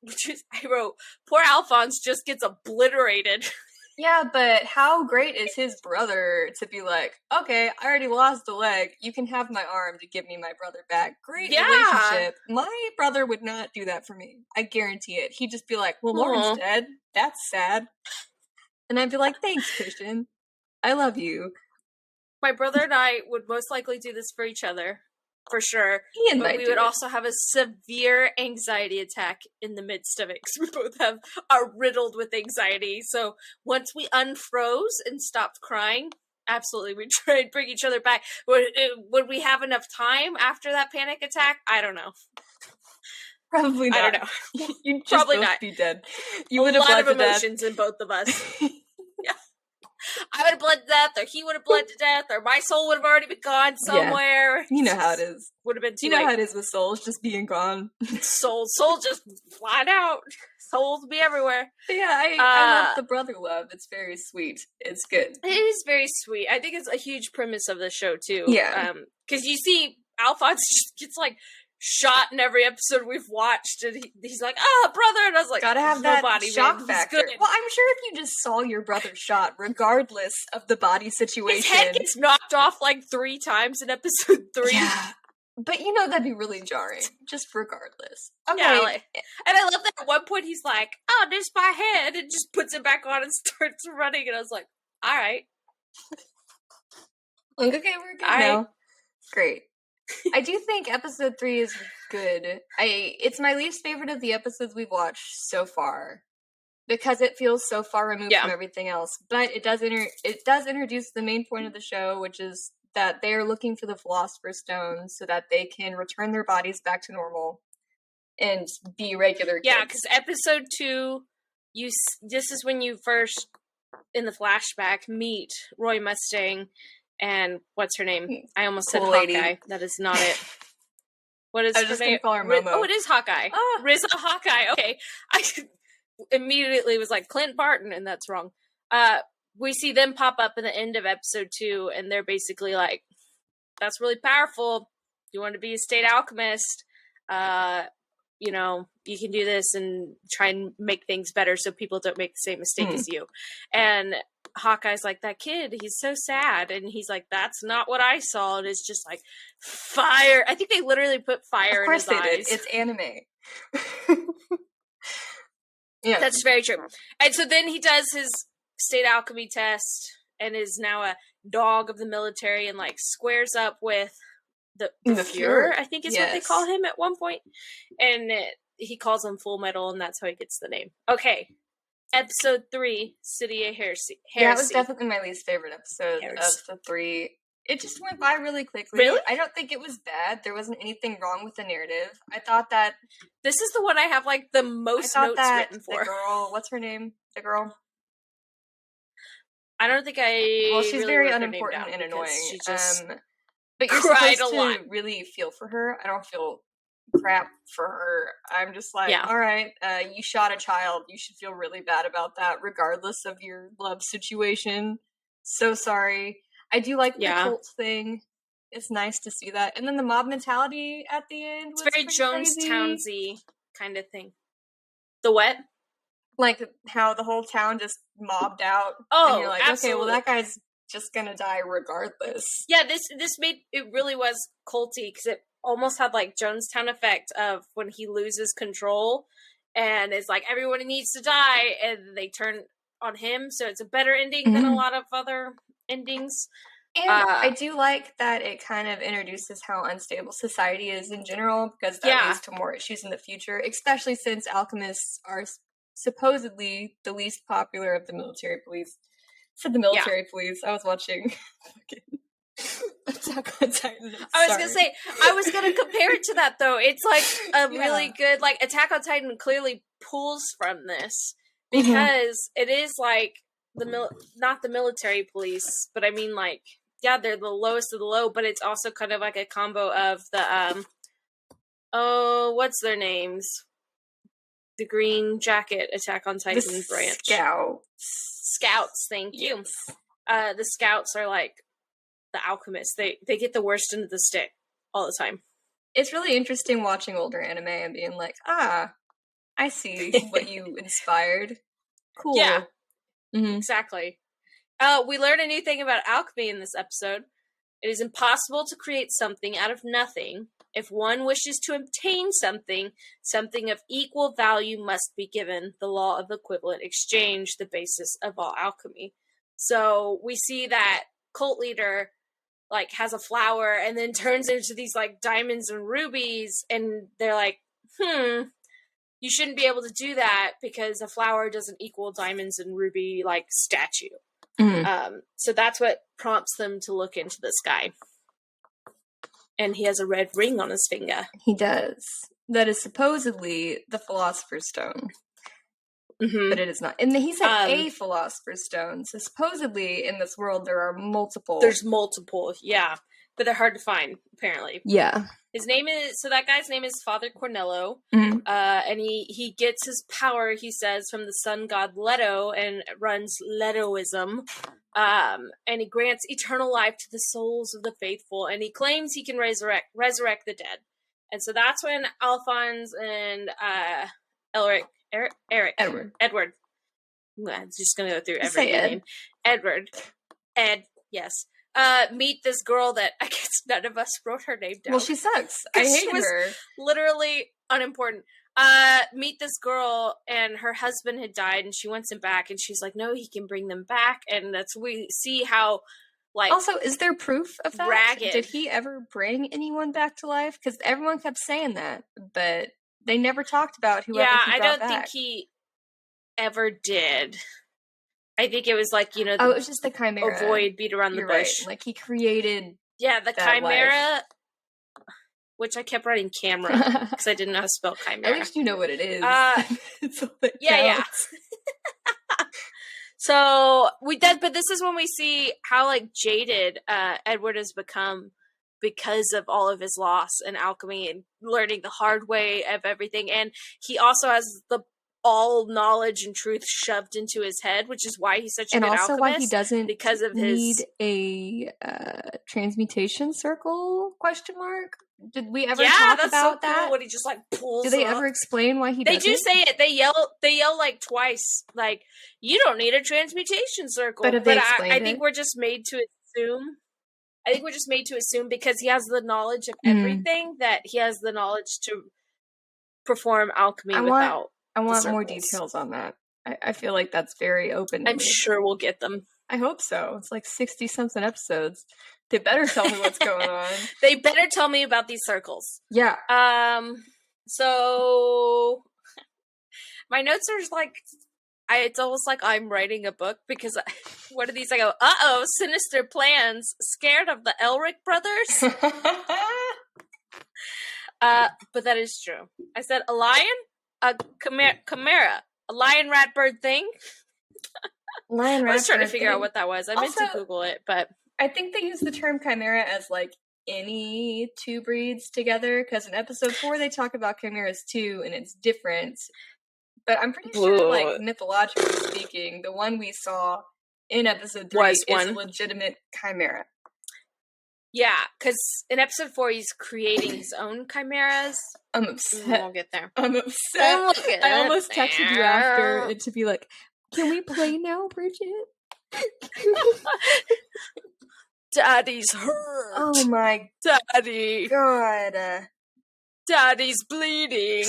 S1: I wrote, poor Alphonse just gets obliterated.
S2: Yeah, but how great is his brother to be like, okay, I already lost a leg. You can have my arm to give me my brother back. Great relationship. My brother would not do that for me. I guarantee it. He'd just be like, well, Lauren's dead. That's sad. And I'd be like, thanks, Christian. I love you.
S1: My brother and I would most likely do this for each other. For sure. But we would also have a severe anxiety attack in the midst of it, because we both are riddled with anxiety. So once we unfroze and stopped crying, absolutely, we'd try and bring each other back. Would we have enough time after that panic attack? I don't know.
S2: Probably not.
S1: I don't know.
S2: You'd just
S1: probably
S2: both
S1: not.
S2: Be dead. You would have
S1: a lot of emotions in both of us. I would have bled to death, or he would have bled to death, or my soul would have already been gone somewhere.
S2: Yeah. You know how it is.
S1: Would have been too
S2: You know how it is with souls just being gone.
S1: Soul just flying out. Souls be everywhere.
S2: But yeah, I love the brother love. It's very sweet. It's good.
S1: It is very sweet. I think it's a huge premise of the show too.
S2: Yeah.
S1: Because you see Alphonse just gets like shot in every episode we've watched, and he's like, brother, and I was like,
S2: gotta have that
S1: body,
S2: shock
S1: man.
S2: factor. Well, I'm sure if you just saw your brother shot, regardless of the body situation,
S1: his head gets knocked off like 3 times in episode 3.
S2: Yeah. But that'd be really jarring, just regardless. Okay.
S1: Yeah, and I love that at one point he's like, this is my head, and just puts it back on and starts running, and I was like, alright.
S2: Okay, we're good now. Great. I do think episode 3 is good. It's my least favorite of the episodes we've watched so far, because it feels so far removed from everything else. But it does introduce the main point of the show, which is that they are looking for the Philosopher's Stone so that they can return their bodies back to normal and be regular kids.
S1: Yeah, because episode 2, this is when you first, in the flashback, meet Roy Mustang. And what's her name? I almost said Hawkeye. That is not it. What is her name? I was just going to call her Momo. Oh, it is Hawkeye. Riza Hawkeye. Okay. I immediately was like, Clint Barton, and that's wrong. We see them pop up in the end of episode 2, and they're basically like, that's really powerful. You want to be a state alchemist. You can do this and try and make things better so people don't make the same mistake as you. And Hawkeye's like, that kid, he's so sad. And he's like, that's not what I saw. And it's just like fire. I think they literally put fire in his eyes. Of course they did.
S2: It's anime. Yeah.
S1: That's very true. And so then he does his state alchemy test and is now a dog of the military and like squares up with the Fuhrer, I think is what they call him at one point. And he calls him Full Metal, and that's how he gets the name. Okay. Episode 3, City of Heresy.
S2: Yeah, it was definitely my least favorite episode of the 3. It just went by really quickly.
S1: Really?
S2: I don't think it was bad. There wasn't anything wrong with the narrative. I thought that...
S1: This is the one I have, like, the most notes written for.
S2: The girl... What's her name? The girl?
S1: I don't think I...
S2: Well, she's
S1: really
S2: very unimportant and annoying.
S1: She just
S2: but you're supposed to really feel for her. I don't feel crap for her. I'm just like, all right, you shot a child. You should feel really bad about that, regardless of your love situation. So sorry. I do like the cult thing it's nice to see that. And then the mob mentality at the end was
S1: very Jonestownsy kind of thing. The what?
S2: Like how the whole town just mobbed out.
S1: Oh,
S2: and you're like,
S1: absolutely.
S2: okay, well that guy's just gonna die regardless.
S1: Yeah, this made it really was culty because it almost had like Jonestown effect of when he loses control and it's like everyone needs to die and they turn on him, so it's a better ending than a lot of other endings.
S2: And I do like that it kind of introduces how unstable society is in general, because that leads to more issues in the future, especially since alchemists are supposedly the least popular of the military police. Said the military police. I was watching Attack on Titan.
S1: I was gonna say, I was gonna compare it to that though. It's like a really good, like Attack on Titan clearly pulls from this because it is like not the military police, but I mean like, yeah, they're the lowest of the low, but it's also kind of like a combo of the what's their names? The Green Jacket Attack on Titan branch. Scouts, thank you. The Scouts are like the alchemists. They get the worst end of the stick all the time.
S2: It's really interesting watching older anime and being like, I see what you inspired. Cool.
S1: Yeah, exactly. We learned a new thing about alchemy in this episode. It is impossible to create something out of nothing. If one wishes to obtain something, something of equal value must be given. The law of equivalent exchange, the basis of all alchemy. So we see that cult leader like has a flower and then turns into these like diamonds and rubies, and they're like, you shouldn't be able to do that because a flower doesn't equal diamonds and ruby like statue. So that's what prompts them to look into this guy. And he has a red ring on his finger.
S2: He does. That is supposedly the Philosopher's Stone. But it is not. And he said a Philosopher's Stone. So supposedly in this world there are multiple.
S1: There's multiple, yeah. But they're hard to find, apparently.
S2: Yeah.
S1: His name is, so that guy's name is Father Cornello. And he gets his power, he says, from the sun god Leto and runs Letoism. And he grants eternal life to the souls of the faithful. And he claims he can resurrect the dead. And so that's when Alphonse and Edward. I'm just going to go through every name. Edward. Ed, yes. Meet this girl that I guess none of us wrote her name down.
S2: Well, she sucks. I hate her.
S1: Literally unimportant. Meet this girl, and her husband had died, and she wants him back, and she's like, no, he can bring them back, and we see how, like...
S2: Also, is there proof of that?
S1: Ragged.
S2: Did he ever bring anyone back to life? Because everyone kept saying that, but they never talked about whoever he brought back.
S1: Yeah, I don't think he ever did. I think it was like, it
S2: was just the Chimera.
S1: Avoid, beat around the bush.
S2: Right. Like, he created
S1: the Chimera,
S2: life.
S1: Which I kept writing camera, because I didn't know how to spell Chimera.
S2: At least you know what it is.
S1: Yeah. So, but this is when we see how, like, jaded Edward has become because of all of his loss in alchemy and learning the hard way of everything. And he also has all knowledge and truth shoved into his head, which is why he's such a good alchemist. And also why
S2: he doesn't
S1: because of
S2: need a transmutation circle, ? Did we ever talk about that?
S1: Cool when he just like pulls
S2: Do they ever explain why he doesn't?
S1: They do say it. They yell like twice, like, you don't need a transmutation circle.
S2: But
S1: I think we're just made to assume. I think we're just made to assume because he has the knowledge of everything that he has the knowledge to perform alchemy without.
S2: I want more details on that. I feel like that's very open.
S1: I'm sure we'll get them.
S2: I hope so. It's like 60-something episodes. They better tell me what's going on.
S1: They better tell me about these circles.
S2: Yeah.
S1: So my notes are like, it's almost like I'm writing a book because one of these I go, sinister plans, scared of the Elric brothers. But that is true. I said a lion, a chimera, a lion rat bird thing.
S2: I
S1: was trying to figure out what that was. I meant to Google it, but
S2: I think they use the term chimera as like any two breeds together, because in episode 4 they talk about chimeras too, and it's different. But I'm pretty sure, like, mythologically speaking, the one we saw in episode 3 is a legitimate chimera.
S1: Yeah, because in episode 4, he's creating his own chimeras.
S2: I'm upset.
S1: We'll get there.
S2: I'm upset. I almost texted you after it to be like, can we play now, Bridget?
S1: Daddy's hurt.
S2: Oh my
S1: Daddy.
S2: God.
S1: Daddy's bleeding.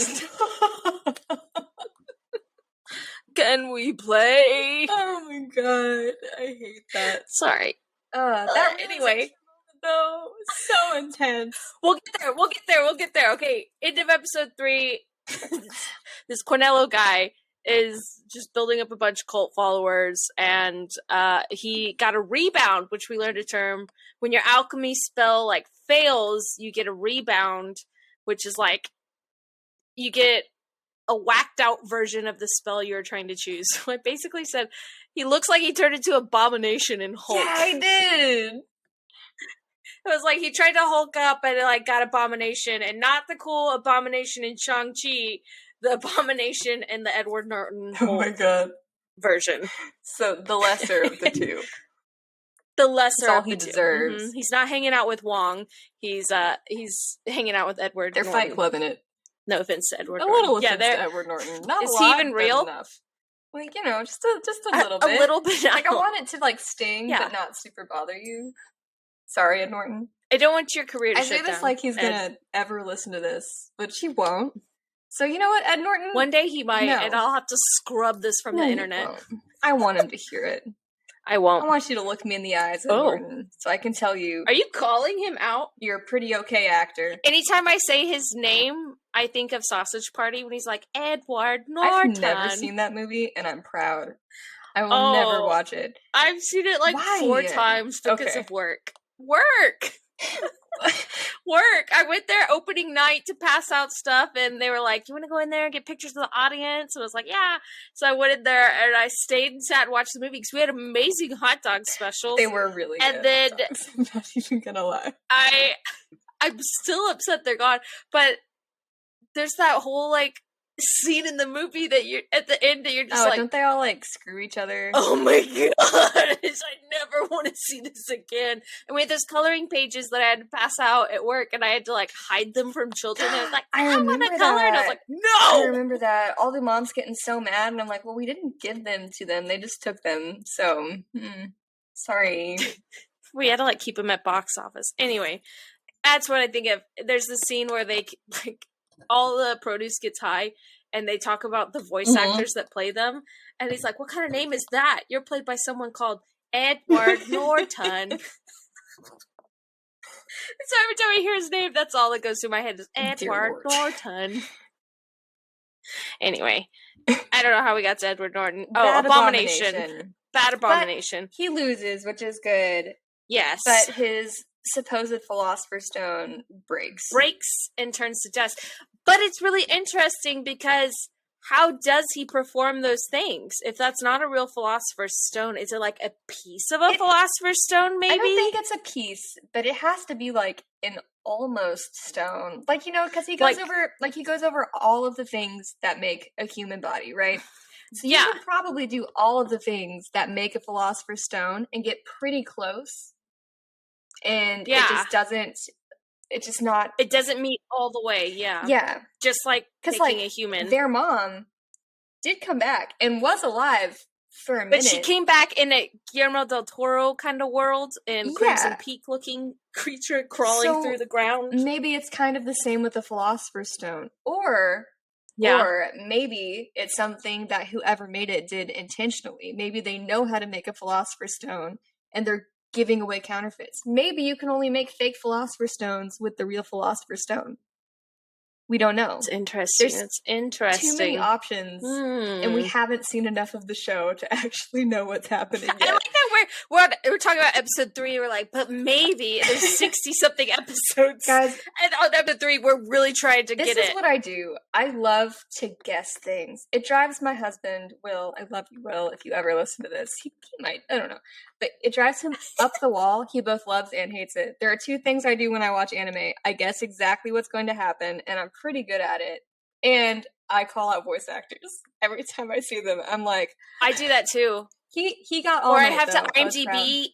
S1: Can we play?
S2: Oh my God. I hate that.
S1: Sorry.
S2: That
S1: anyway.
S2: Though, so intense.
S1: We'll get there. Okay, end of episode 3. This Cornello guy is just building up a bunch of cult followers, and he got a rebound, which we learned a term. When your alchemy spell like fails, you get a rebound, which is like you get a whacked out version of the spell you were trying to choose. So I basically said he looks like he turned into Abomination in Hulk.
S2: Yeah, I did.
S1: It was like he tried to Hulk up and like got Abomination, and not the cool Abomination in Shang-Chi, the Abomination in the Edward Norton Hulk
S2: oh my God
S1: version.
S2: So the lesser of the two.
S1: The lesser
S2: That's all
S1: of the
S2: he
S1: two.
S2: deserves.
S1: Mm-hmm. He's not hanging out with Wong. He's hanging out with Edward.
S2: They're
S1: Norton.
S2: Fight Clubbing it.
S1: No offense to Edward.
S2: A
S1: Norton.
S2: little offense to Edward Norton. Not
S1: is
S2: a lot.
S1: He even real?
S2: Enough. Like, you know, just a little bit.
S1: A little bit.
S2: Like I want it to like sting, but not super bother you. Sorry, Ed Norton.
S1: I don't want your career to
S2: I
S1: shut
S2: say this
S1: down,
S2: like he's gonna ever listen to this, but he won't. So you know what, Ed Norton?
S1: One day he might, and I'll have to scrub this from the internet.
S2: I want him to hear it.
S1: I won't.
S2: I want you to look me in the eyes, Ed Norton, so I can tell you.
S1: Are you calling him out?
S2: You're a pretty okay actor.
S1: Anytime I say his name, I think of Sausage Party when he's like, Edward Norton.
S2: I've never seen that movie, and I'm proud. I will never watch it.
S1: I've seen it like 4 times because of work. Work. I went there opening night to pass out stuff, and they were like, "You want to go in there and get pictures of the audience?" And I was like, "Yeah." So I went in there and I stayed and sat and watched the movie because we had amazing hot dog specials.
S2: They were really good.
S1: And then
S2: I'm not even gonna lie.
S1: I'm still upset they're gone, but there's that whole like scene in the movie that you're at the end that you're just like,
S2: don't they all like screw each other?
S1: Oh my gosh, I never want to see this again. And we had those coloring pages that I had to pass out at work, and I had to like hide them from children. And I was like, I want to color, and I was like, no.
S2: I remember that. All the moms getting so mad, and I'm like, well, we didn't give them to them; they just took them. So, sorry.
S1: We had to like keep them at box office. Anyway, that's what I think of. There's the scene where they like all the produce gets high, and they talk about the voice actors that play them. And he's like, what kind of name is that? You're played by someone called Edward Norton. So every time I hear his name, that's all that goes through my head is Edward Norton. Anyway, I don't know how we got to Edward Norton.
S2: Bad
S1: Abomination. Bad Abomination.
S2: But he loses, which is good.
S1: Yes.
S2: But his supposed Philosopher's Stone breaks
S1: and turns to dust. But it's really interesting because how does he perform those things? If that's not a real Philosopher's Stone, is it like a piece of a Philosopher's Stone, maybe?
S2: I don't think it's a piece, but it has to be like an almost stone. Like, you know, because he goes over all of the things that make a human body, right? So you could probably do all of the things that make a Philosopher's Stone and get pretty close. And it just doesn't... It's just not...
S1: It doesn't meet all the way, yeah.
S2: Yeah.
S1: Just like making a human.
S2: Their mom did come back and was alive for a minute.
S1: But she came back in a Guillermo del Toro kind of world, and Crimson Peak-looking creature crawling through the ground.
S2: Maybe it's kind of the same with the Philosopher's Stone. Or maybe it's something that whoever made it did intentionally. Maybe they know how to make a Philosopher's Stone, and they're giving away counterfeits. Maybe you can only make fake Philosopher's Stones with the real Philosopher's Stone. We don't know.
S1: It's interesting. It's interesting.
S2: Too many options, and we haven't seen enough of the show to actually know what's happening yet.
S1: I like that we're talking about episode 3. We're like, but maybe there's 60-something episodes,
S2: guys.
S1: And on episode 3, we're really trying to get it.
S2: This is what I do. I love to guess things. It drives my husband, Will. I love you, Will. If you ever listen to this, he might. I don't know, but it drives him up the wall. He both loves and hates it. There are 2 things I do when I watch anime. I guess exactly what's going to happen, and I'm pretty good at it. And I call out voice actors every time I see them. I'm like,
S1: I do that too.
S2: He got all.
S1: Or I have to IMDb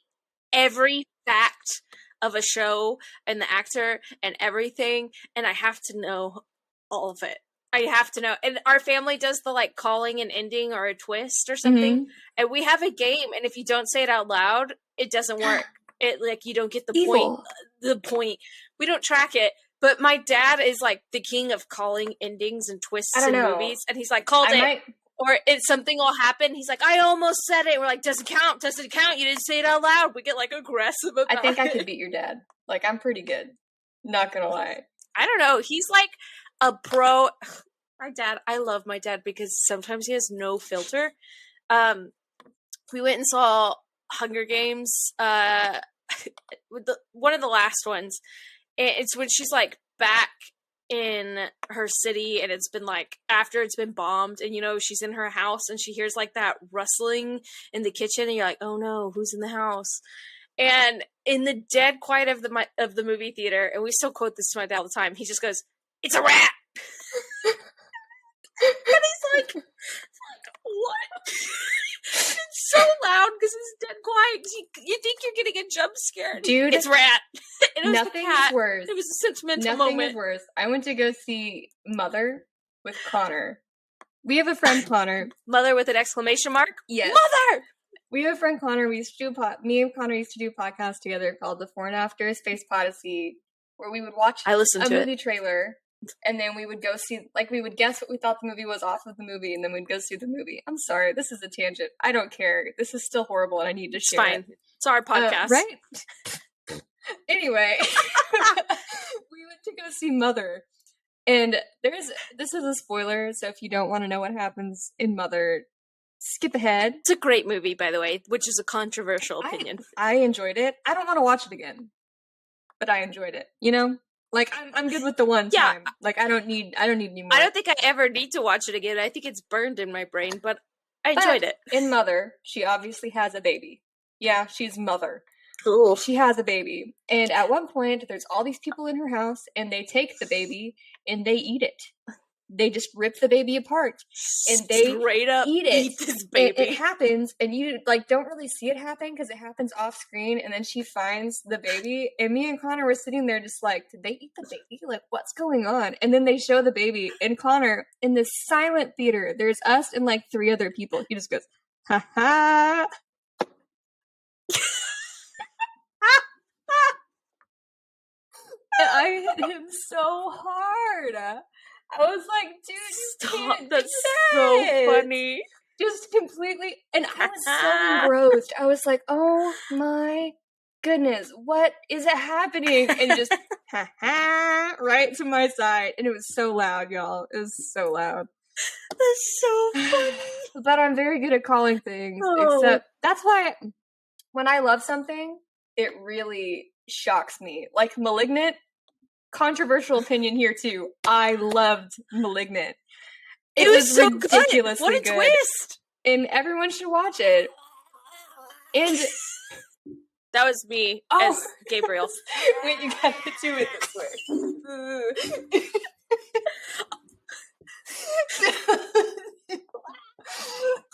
S1: every fact of a show and the actor and everything, and I have to know all of it. I have to know. And our family does the like calling an ending or a twist or something. And we have a game, and if you don't say it out loud, it doesn't work. It like you don't get the point. The point. We don't track it. But my dad is like the king of calling endings and twists in movies, and he's like, called it. Or something will happen. He's like, I almost said it. We're like, doesn't count. Doesn't count. You didn't say it out loud. We get like aggressive about it.
S2: I think I could beat your dad. Like, I'm pretty good. Not gonna lie.
S1: I don't know. He's like a pro. My dad, I love my dad because sometimes he has no filter. We went and saw Hunger Games, with one of the last ones. It's when she's like back in her city, and it's been like after it's been bombed, and you know she's in her house, and she hears like that rustling in the kitchen, and you're like, oh no, who's in the house? And in the dead quiet of the movie theater, and we still quote this to my dad all the time, he just goes, "It's a rat." And he's like, what? And it's so loud because it's dead quiet. You think you're getting a jump scare.
S2: Dude,
S1: it's rat. It was
S2: nothing is worse.
S1: It was a sentimental
S2: moment.
S1: Nothing
S2: is worse. I went to go see Mother with Connor. We have a friend, Connor.
S1: Mother with an exclamation mark?
S2: Yes.
S1: Mother!
S2: We have a friend, Connor. Me and Connor used to do a podcast together called The Before and After Space Odyssey, where we would watch a movie trailer, and then we would go see, like, we would guess what we thought the movie was off of the movie, and then we'd go see the movie. I'm sorry, this is a tangent. I don't care. This is still horrible, and I need to share it.
S1: It's our podcast.
S2: Right? Anyway, we went to go see Mother, and this is a spoiler, so if you don't want to know what happens in Mother, skip ahead.
S1: It's a great movie, by the way, which is a controversial opinion.
S2: I enjoyed it. I don't want to watch it again, but I enjoyed it. You know, like I'm good with the one time. Like I don't need any more.
S1: I don't think I ever need to watch it again. I think it's burned in my brain, but I enjoyed it.
S2: In Mother, she obviously has a baby. Yeah, she's Mother.
S1: Cool.
S2: She has a baby, and at one point, there's all these people in her house, and they take the baby and they eat it. They just rip the baby apart, and they
S1: straight up
S2: eat it.
S1: Eat this baby.
S2: It happens, and you like don't really see it happen because it happens off screen. And then she finds the baby, and me and Connor were sitting there just like, did they eat the baby? Like, what's going on? And then they show the baby, and Connor in this silent theater. There's us and like 3 other people. He just goes, ha ha. And I hit him so hard. I was like, dude,
S1: stop. That's so funny.
S2: Just completely. And I was so engrossed. I was like, oh my goodness, what is happening? And just, ha ha, right to my side. And it was so loud, y'all. It was so loud.
S1: That's so funny.
S2: But I'm very good at calling things. Except, that's why when I love something, it really shocks me. Like Malignant. Controversial opinion here too. I loved Malignant.
S1: It was so
S2: ridiculously
S1: good. What a twist!
S2: And everyone should watch it. And
S1: that was me as Gabriel.
S2: Wait, you gotta do it this way.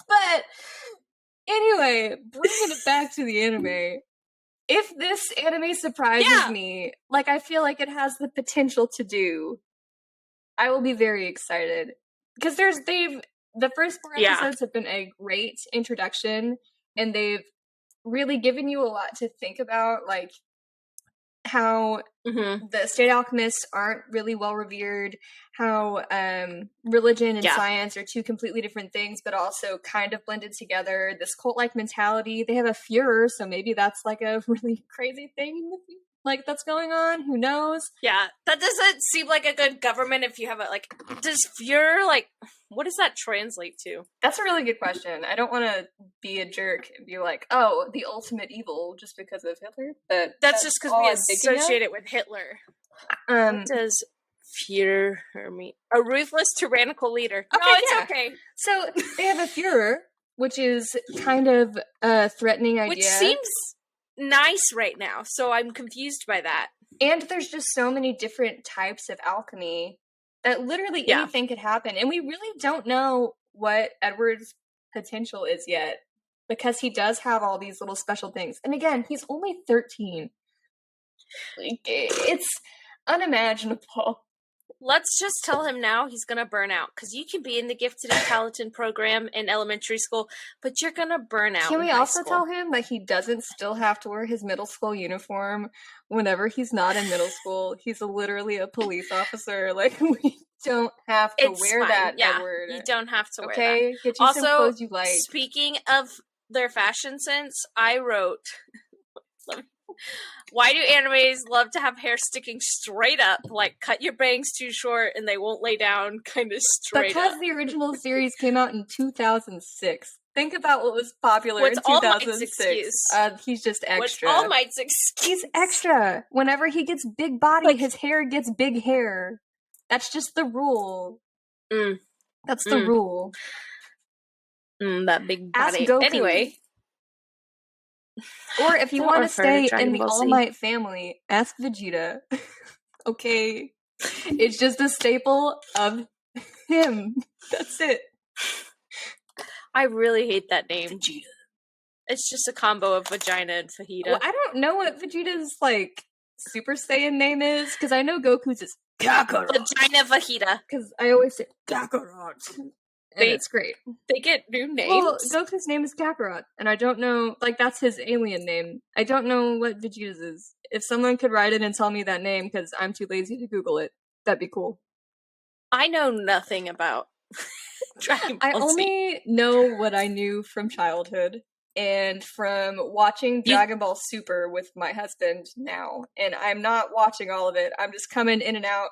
S2: But anyway, bringing it back to the anime. If this anime surprises me, like I feel like it has the potential to do, I will be very excited. Because the first 4 episodes have been a great introduction, and they've really given you a lot to think about, like how the state alchemists aren't really well revered, how religion and science are 2 completely different things, but also kind of blended together. This cult-like mentality. They have a Führer, so maybe that's like a really crazy thing like that's going on. Who knows?
S1: Yeah, that doesn't seem like a good government if you have does Führer, like, what does that translate to?
S2: That's a really good question. I don't want to be a jerk and be like, oh, the ultimate evil just because of Hitler. But
S1: that's just because we associate it with Hitler. What does Führer mean? A ruthless, tyrannical leader. Okay, no, it's okay.
S2: So they have a Führer, which is kind of a threatening idea.
S1: Which seems nice right now, so I'm confused by that.
S2: And there's just so many different types of alchemy that literally anything could happen. And we really don't know what Edward's potential is yet, because he does have all these little special things. And again, he's only 13. Like, it's unimaginable.
S1: Let's just tell him now he's gonna burn out, because you can be in the Gifted and Talented program in elementary school, but you're gonna burn out.
S2: Can
S1: in
S2: we
S1: high
S2: also
S1: school.
S2: tell him that he doesn't still have to wear his middle school uniform whenever he's not in middle school? He's literally a police officer. Like, we don't have to wear
S1: fine.
S2: that,
S1: Yeah,
S2: Edward.
S1: you don't have to wear that.
S2: Okay, get you some
S1: Also,
S2: clothes you like.
S1: speaking of their fashion sense, I wrote, why do animes love to have hair sticking straight up? Like, cut your bangs too short and they won't lay down kind of straight
S2: Because
S1: up.
S2: the original series came out in 2006. Think about what was popular
S1: What's
S2: in
S1: All Might's
S2: 2006.
S1: excuse?
S2: He's just extra.
S1: What's All Might's excuse?
S2: He's extra. Whenever he gets big body,
S1: Like-
S2: his hair gets big hair. That's just the rule. That's the
S1: Mm.
S2: rule.
S1: That big
S2: Ask
S1: body.
S2: Goku.
S1: Anyway.
S2: Or if you
S1: Don't
S2: want to
S1: refer to
S2: stay
S1: Dragon
S2: in the
S1: Ball Z.
S2: All Might family, ask Vegeta. Okay? It's just a staple of him. That's it.
S1: I really hate that name.
S2: Vegeta.
S1: It's just a combo of vagina and fajita.
S2: Well, I don't know what Vegeta's, like, Super Saiyan name is, because I know Goku's is Kakarot.
S1: Vagina fajita.
S2: Because I always say Kakarot. And it's great.
S1: They get new names.
S2: Well, Goku's name is Kakarot, and I don't know, like, that's his alien name. I don't know what Vegeta's is. If someone could write it and tell me that name, because I'm too lazy to Google it, that'd be cool.
S1: I know nothing about Dragon Ball
S2: I
S1: Z.
S2: only know what I knew from childhood, and from watching Dragon Ball Super with my husband now, and I'm not watching all of it. I'm just coming in and out.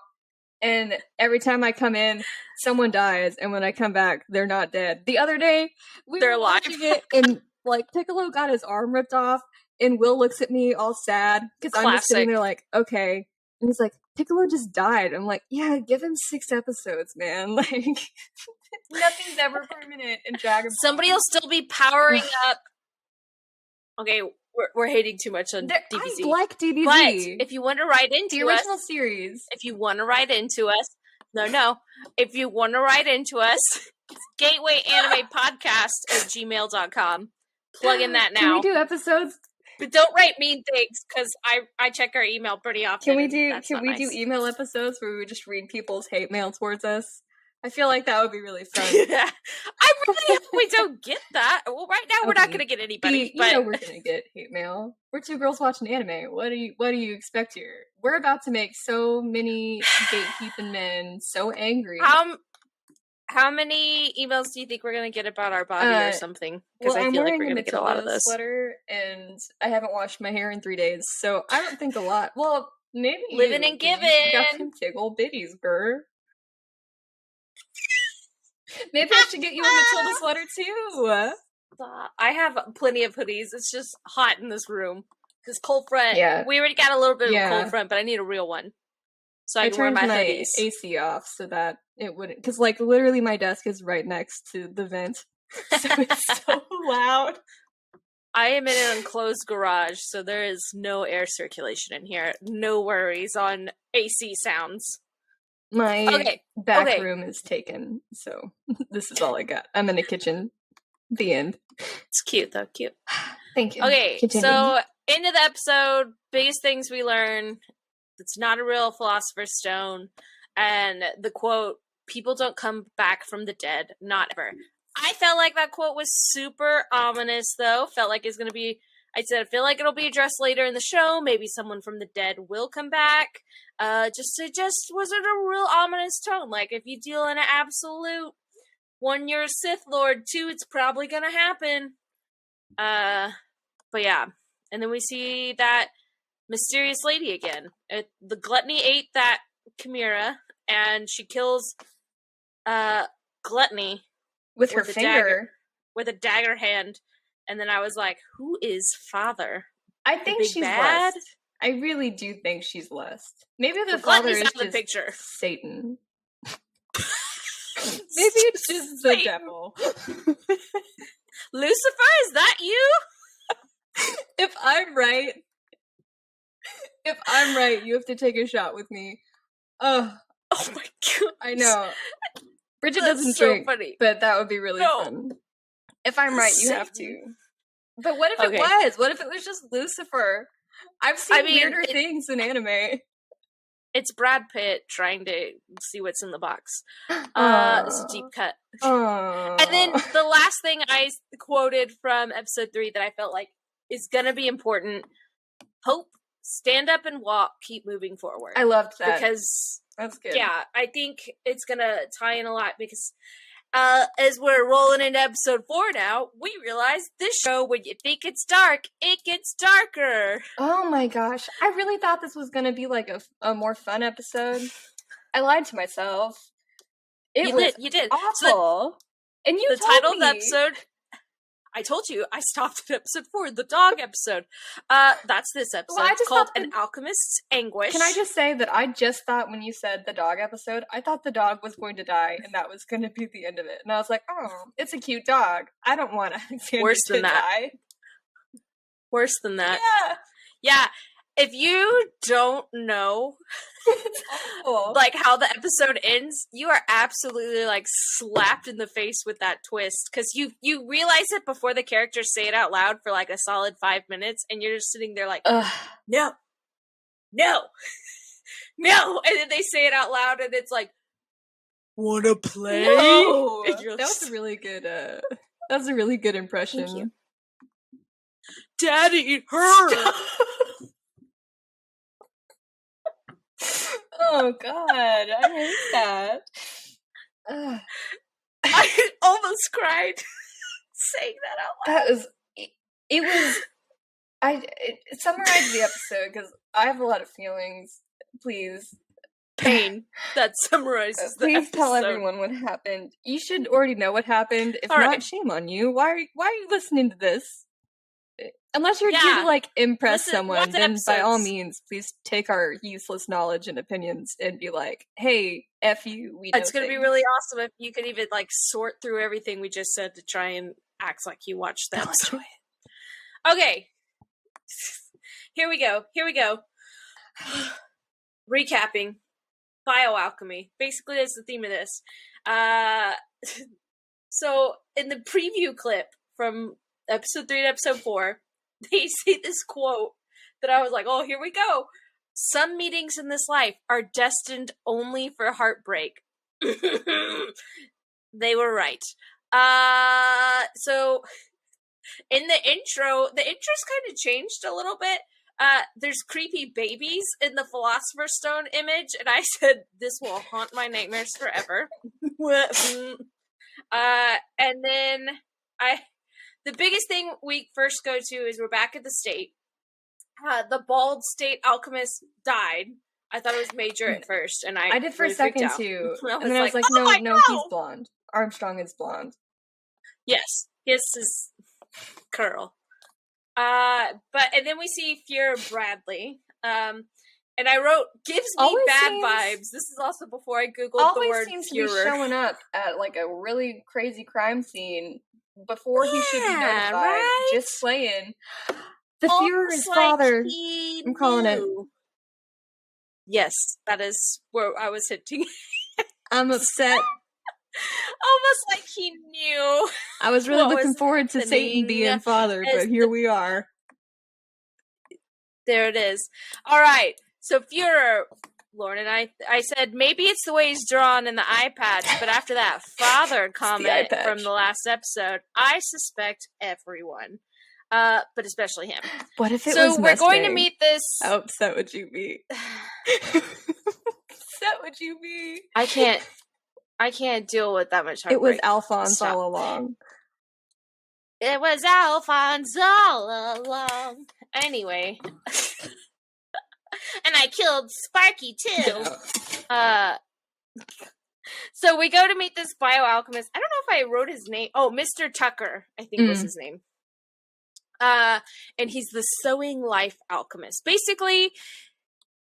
S2: And every time I come in, someone dies, and when I come back, they're not dead. The other day,
S1: They're
S2: were
S1: alive.
S2: watching it, and like Piccolo got his arm ripped off, and Will looks at me all sad because I'm just sitting
S1: Classic.
S2: there like, okay. And he's like, Piccolo just died. I'm like, yeah, give him 6 episodes, man. Like, nothing's ever permanent in Dragon Ball.
S1: Somebody will still be powering up. Okay, we're hating too much on DBZ.
S2: I like DBZ.
S1: But if you want to write into
S2: the
S1: us,
S2: original series.
S1: if you want to write into us, if you want to write into us, it's gatewayanimePodcast@gmail.com. Plug in that now.
S2: Can we do episodes?
S1: But don't write mean things, because I check our email pretty often.
S2: Can we do
S1: nice.
S2: email episodes where we would just read people's hate mail towards us? I feel like that would be really fun.
S1: I really hope we don't get that. Well, right now we're not going to get anybody.
S2: You know we're going to get hate mail. We're 2 girls watching anime. What do you expect here? We're about to make so many gatekeeping men so angry.
S1: How many emails do you think we're going to get about our body or something? Because I feel like we're going to get a lot of this.
S2: Sweater, and I haven't washed my hair in 3 days, so I don't think a lot. Well, maybe
S1: living and giving.
S2: You got some tickle bitties, burr. Maybe I should get you a Matilda sweater too.
S1: I have plenty of hoodies. It's just hot in this room. This cold front.
S2: Yeah.
S1: We already got a little bit of a cold front, but I need a real one. So I can wear my hoodies.
S2: AC off so that it wouldn't. Because, like, literally my desk is right next to the vent. So it's so loud.
S1: I am in an enclosed garage, so there is no air circulation in here. No worries on AC sounds.
S2: My back room is taken, so this is all I got. I'm in the kitchen. The end.
S1: It's cute, though. Cute.
S2: Thank you.
S1: Okay,
S2: Continue.
S1: so into the episode, biggest things we learn. It's not a real philosopher's stone. And the quote, people don't come back from the dead. Not ever. I felt like that quote was super ominous, though. Felt like it's going to be... I feel like it'll be addressed later in the show. Maybe someone from the dead will come back. It just wasn't a real ominous tone. Like, if you deal in an absolute 1, you're a Sith Lord, 2, it's probably gonna happen. But yeah. And then we see that mysterious lady again. The Gluttony ate that Chimera, and she kills Gluttony
S2: with her finger.
S1: Dagger, with a dagger hand. And then I was like, who is Father?
S2: I think she's
S1: bad.
S2: Lust. I really do think she's Lust. Maybe the Father is just
S1: picture.
S2: Satan. Maybe it's just the devil.
S1: Lucifer, is that you?
S2: If I'm right, you have to take a shot with me.
S1: Oh my god.
S2: I know. Bridget doesn't drink,
S1: funny.
S2: But that would be really fun. If I'm right, you have to. But what if it was? What if it was just Lucifer? I've seen weirder things in anime.
S1: It's Brad Pitt trying to see what's in the box. It's a deep cut. And then the last thing I quoted from episode 3 that I felt like is gonna be important: hope, stand up and walk, keep moving forward.
S2: I loved that.
S1: Because
S2: that's good.
S1: Yeah, I think it's gonna tie in a lot because as we're rolling into episode 4 now, we realize this show, when you think it's dark, it gets darker.
S2: Oh my gosh. I really thought this was gonna be like a more fun episode. I lied to myself. You did. Awful.
S1: So
S2: and you
S1: the title of the episode, I told you, I stopped at episode 4, the dog episode. That's this episode. Well, it's called An Alchemist's Anguish.
S2: Can I just say that I just thought when you said the dog episode, I thought the dog was going to die and that was going to be the end of it. And I was like, oh, it's a cute dog. I don't want Alexander to die.
S1: Worse than that.
S2: Yeah.
S1: Yeah. If you don't know like how the episode ends, you are absolutely like slapped in the face with that twist, because you realize it before the characters say it out loud for like a solid 5 minutes, and you're just sitting there like, no, and then they say it out loud, and it's like, wanna play?
S2: No. That was a really good. That was a really good impression.
S1: Thank you. Daddy, her.
S2: Oh God, I hate that.
S1: I almost cried saying that out loud.
S2: Summarize the episode, because I have a lot of feelings. Please.
S1: Pain. That summarizes the episode.
S2: Please tell everyone what happened. You should already know what happened. If not, shame on you. Why are you listening to this? Unless you're here to like impress someone, then by all means, please take our useless knowledge and opinions and be like, "Hey, F you."
S1: It's going to be really awesome if you could even like sort through everything we just said to try and act like you watched that. Okay, here we go. Recapping Bioalchemy. Basically, that's the theme of this. So in the preview clip from episode 3 to episode 4, they say this quote that I was like, oh, here we go. Some meetings in this life are destined only for heartbreak. They were right. So in the intro's kind of changed a little bit. There's creepy babies in the Philosopher's Stone image, and I said, this will haunt my nightmares forever. And then the biggest thing we first go to is we're back at the state. The bald state alchemist died. I thought it was Major at first, and I
S2: did for
S1: really
S2: a second too. And then I was like, no, he's blonde. Armstrong is blonde.
S1: Yes, his is curl. And then we see Fuhrer Bradley. And I wrote, gives me bad vibes. This is also before I googled the word
S2: seems
S1: Fuhrer.
S2: To be showing up at like a really crazy crime scene before he should be notified. Right? Just saying. The Fuhrer's father. I'm calling it.
S1: Yes, that is where I was hinting.
S2: I'm upset.
S1: Almost like he knew.
S2: I was really looking forward to Satan being father, but here we are.
S1: There it is. All right. So Fuhrer, Lauren and I said maybe it's the way he's drawn in the eye patch, but after that father comment from the last episode, I suspect everyone, but especially him.
S2: What if it was
S1: So we're going to meet this.
S2: How upset would you be? Upset would you be?
S1: I can't deal with that much heartbreak.
S2: It was Alphonse all along.
S1: It was Alphonse all along. Anyway. And I killed Sparky too. So we go to meet this bioalchemist. I don't know if I wrote his name. Oh, Mr. Tucker, I think was his name. And he's the sewing life alchemist. Basically,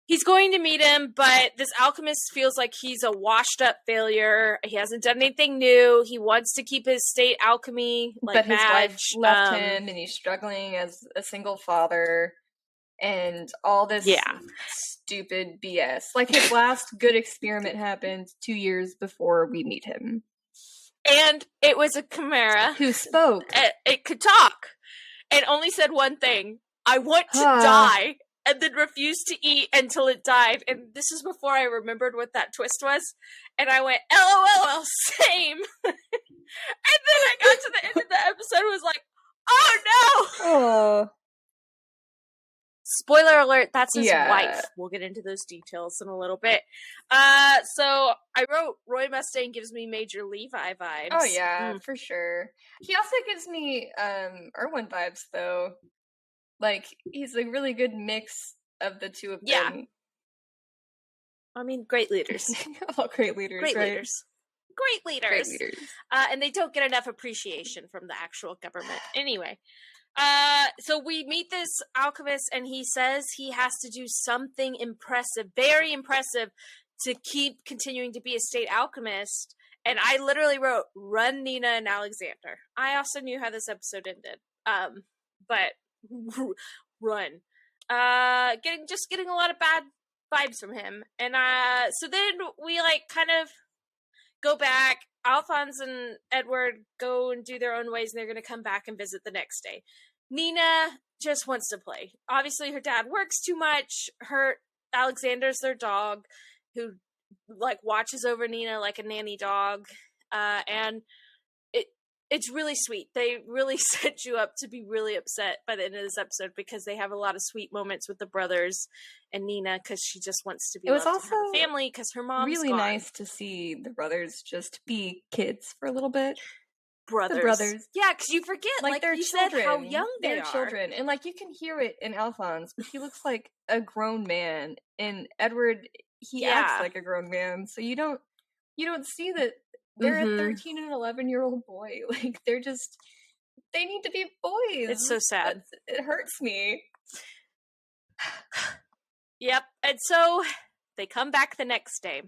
S1: he's going to meet him, but this alchemist feels like he's a washed up failure. He hasn't done anything new. He wants to keep his state alchemy
S2: but his wife left him, and he's struggling as a single father. And all this stupid BS. Like, his last good experiment happened 2 years before we meet him.
S1: And it was a chimera.
S2: Who spoke.
S1: It could talk. It only said one thing. I want to die, and then refused to eat until it died. And this is before I remembered what that twist was. And I went, LOL, same. And then I got to the end of the episode and was like, oh no!
S2: Oh.
S1: Spoiler alert, that's his wife. We'll get into those details in a little bit. So I wrote, Roy Mustang gives me Major Levi vibes.
S2: Oh yeah, for sure. He also gives me Erwin vibes though. Like, he's a really good mix of the two of them.
S1: I mean, great leaders.
S2: All great leaders,
S1: Great
S2: right?
S1: leaders. Great leaders.
S2: Great leaders.
S1: And they don't get enough appreciation from the actual government. Anyway. So we meet this alchemist, and he says he has to do something impressive, very impressive, to keep continuing to be a state alchemist. And I literally wrote, run Nina and Alexander. I also knew how this episode ended. But run. Getting a lot of bad vibes from him. And so then we like kind of go back. Alphonse and Edward go and do their own ways, and they're going to come back and visit the next day. Nina just wants to play. Obviously, her dad works too much. Alexander's their dog, who like watches over Nina like a nanny dog, and it's really sweet. They really set you up to be really upset by the end of this episode because they have a lot of sweet moments with the brothers and Nina because she just wants to be. It was also to have a family because her mom's
S2: really
S1: gone.
S2: Nice to see the brothers just be kids for a little bit.
S1: The brothers, yeah, because you forget, like they're children. Said how young they're
S2: children, and like you can hear it in Alphonse, but he looks like a grown man. And Edward, he acts like a grown man, so you don't see that. They're a 13 and 11-year-old boy. Like, they need to be boys.
S1: It's so sad.
S2: It hurts me.
S1: Yep. And so they come back the next day.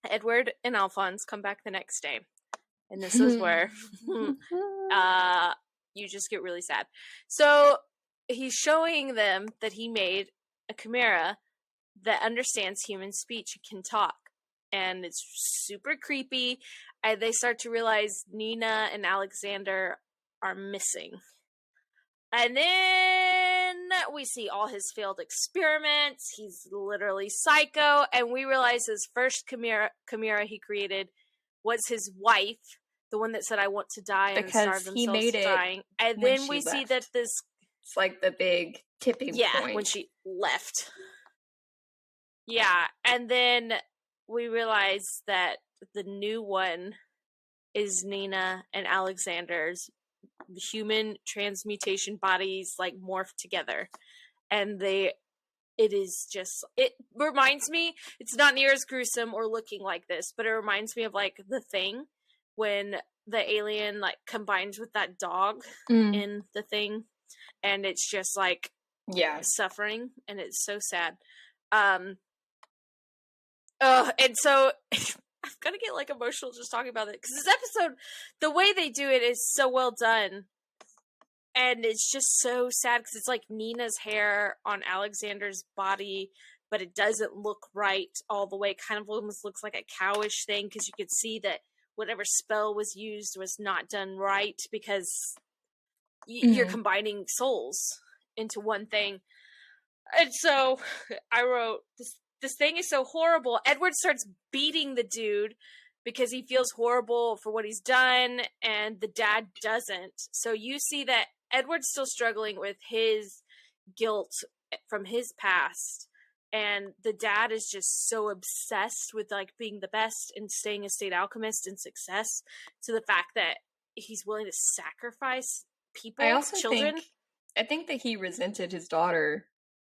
S1: Edward and Alphonse come back the next day. And this is where you just get really sad. So he's showing them that he made a chimera that understands human speech and can talk. And it's super creepy. They start to realize Nina and Alexander are missing. And then we see all his failed experiments. He's literally psycho. And we realize his first chimera he created was his wife, the one that said, I want to die, and starved themselves to dying. And then we see that this...
S2: It's like the big tipping point.
S1: Yeah, when she left. Yeah, and then we realize that the new one is Nina and Alexander's human transmutation bodies like morphed together. And it reminds me, it's not near as gruesome or looking like this, but it reminds me of like The Thing, when the alien like combines with that dog in The Thing, and it's just like suffering, and it's so sad. And so I'm gonna get like emotional just talking about it because this episode, the way they do it is so well done, and it's just so sad because it's like Nina's hair on Alexander's body, but it doesn't look right all the way. It kind of almost looks like a cowish thing because you could see that whatever spell was used was not done right because you're combining souls into one thing. And so I wrote, this thing is so horrible. Edward starts beating the dude because he feels horrible for what he's done, and the dad doesn't. So you see that Edward's still struggling with his guilt from his past, and the dad is just so obsessed with like being the best and staying a state alchemist and success, to the fact that he's willing to sacrifice people, children.
S2: I think that he resented his daughter,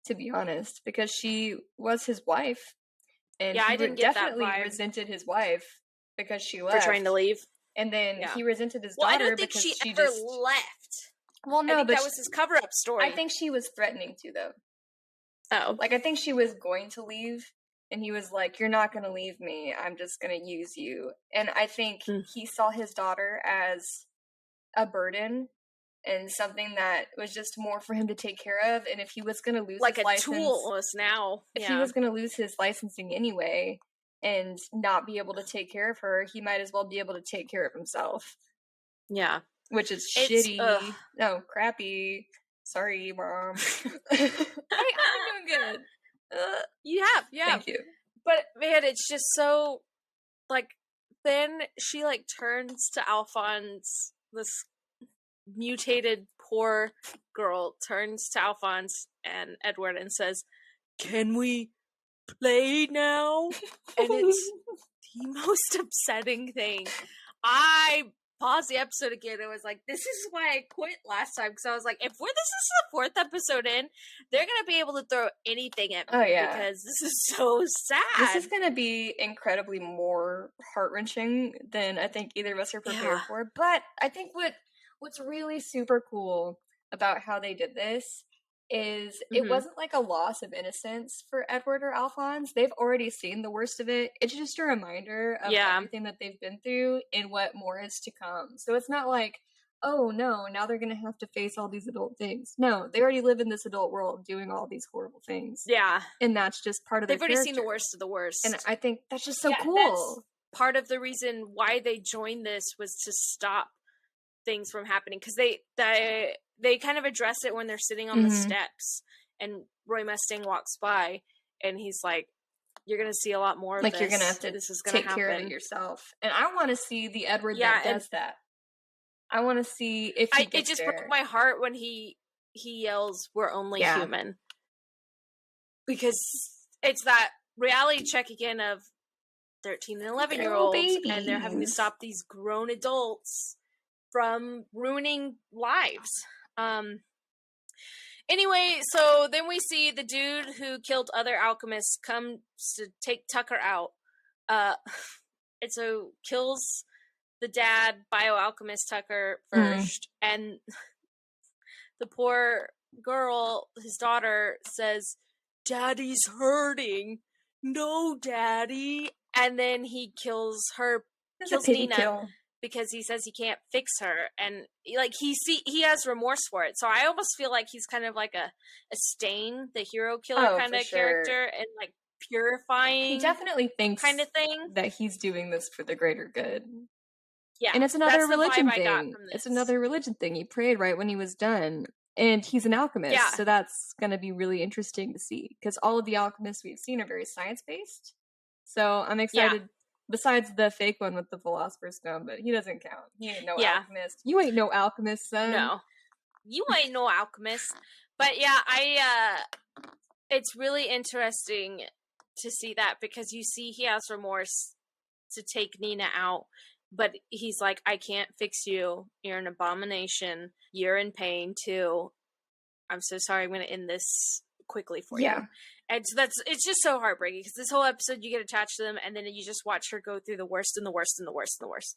S2: to be honest, because she was his wife, and
S1: I didn't get
S2: definitely
S1: that vibe.
S2: Resented his wife because she left.
S1: For trying to leave.
S2: And then he resented his daughter.
S1: I don't think
S2: because
S1: she
S2: she
S1: ever
S2: just
S1: left.
S2: Well, no,
S1: I think
S2: but
S1: that was his cover-up story.
S2: I think she was threatening to, though.
S1: Oh.
S2: Like, I think she was going to leave, and he was like, you're not going to leave me, I'm just going to use you. And I think he saw his daughter as a burden and something that was just more for him to take care of. And if he was going to lose
S1: like
S2: his license...
S1: Like a tool almost now.
S2: If he was going to lose his licensing anyway and not be able to take care of her, he might as well be able to take care of himself.
S1: Yeah.
S2: Which is shitty. No, crappy. Sorry, Mom. I've been doing good.
S1: You have.
S2: Thank you.
S1: But man, it's just so like. Then she like turns to Alphonse, this mutated poor girl turns to Alphonse and Edward and says, "Can we play now?" And it's the most upsetting thing. I paused the episode again and was like, this is why I quit last time, because I was like, if this is the fourth episode in, they're gonna be able to throw anything at me because this is so sad.
S2: This is gonna be incredibly more heart-wrenching than I think either of us are prepared for. But I think what's really super cool about how they did this is it wasn't like a loss of innocence for Edward or Alphonse. They've already seen the worst of it. It's just a reminder of everything that they've been through and what more is to come. So it's not like, oh no, now they're gonna have to face all these adult things. No, they already live in this adult world doing all these horrible things.
S1: Yeah.
S2: And that's just part of their character.
S1: They've already seen the worst of the worst.
S2: And I think that's just so cool.
S1: That's part of the reason why they joined this was to stop things from happening, because they kind of address it when they're sitting on the steps and Roy Mustang walks by and he's like, you're gonna see a lot more of this.
S2: You're gonna have to take care of it yourself. And I want to see the Edward that does that. I want to see if he gets
S1: it just broke my heart when he yells, "We're only human," because it's that reality check again of 13 and 11-year-olds, and they're having to stop these grown adults from ruining lives. Anyway, so then we see the dude who killed other alchemists come to take Tucker out. And so kills the dad, Bioalchemist Tucker, first. And the poor girl, his daughter, says, "Daddy's hurting. No, Daddy." And then he kills her, kills Nina. Because he says he can't fix her, and like he has remorse for it. So I almost feel like he's kind of like a Stain, the hero killer kind of character, and like purifying.
S2: He definitely thinks
S1: kind of thing
S2: that he's doing this for the greater good.
S1: Yeah,
S2: and it's another religion thing. It's another religion thing. He prayed right when he was done, and he's an alchemist, so that's going to be really interesting to see because all of the alchemists we've seen are very science based. So I'm excited. Yeah. Besides the fake one with the Philosopher's Stone, but he doesn't count. He ain't no alchemist. You ain't no alchemist, son.
S1: No. You ain't no alchemist. But yeah, it's really interesting to see that because you see he has remorse to take Nina out, but he's like, I can't fix you. You're an abomination. You're in pain too. I'm so sorry. I'm going to end this quickly for you. And so it's just so heartbreaking because this whole episode you get attached to them and then you just watch her go through the worst and the worst and the worst and the worst.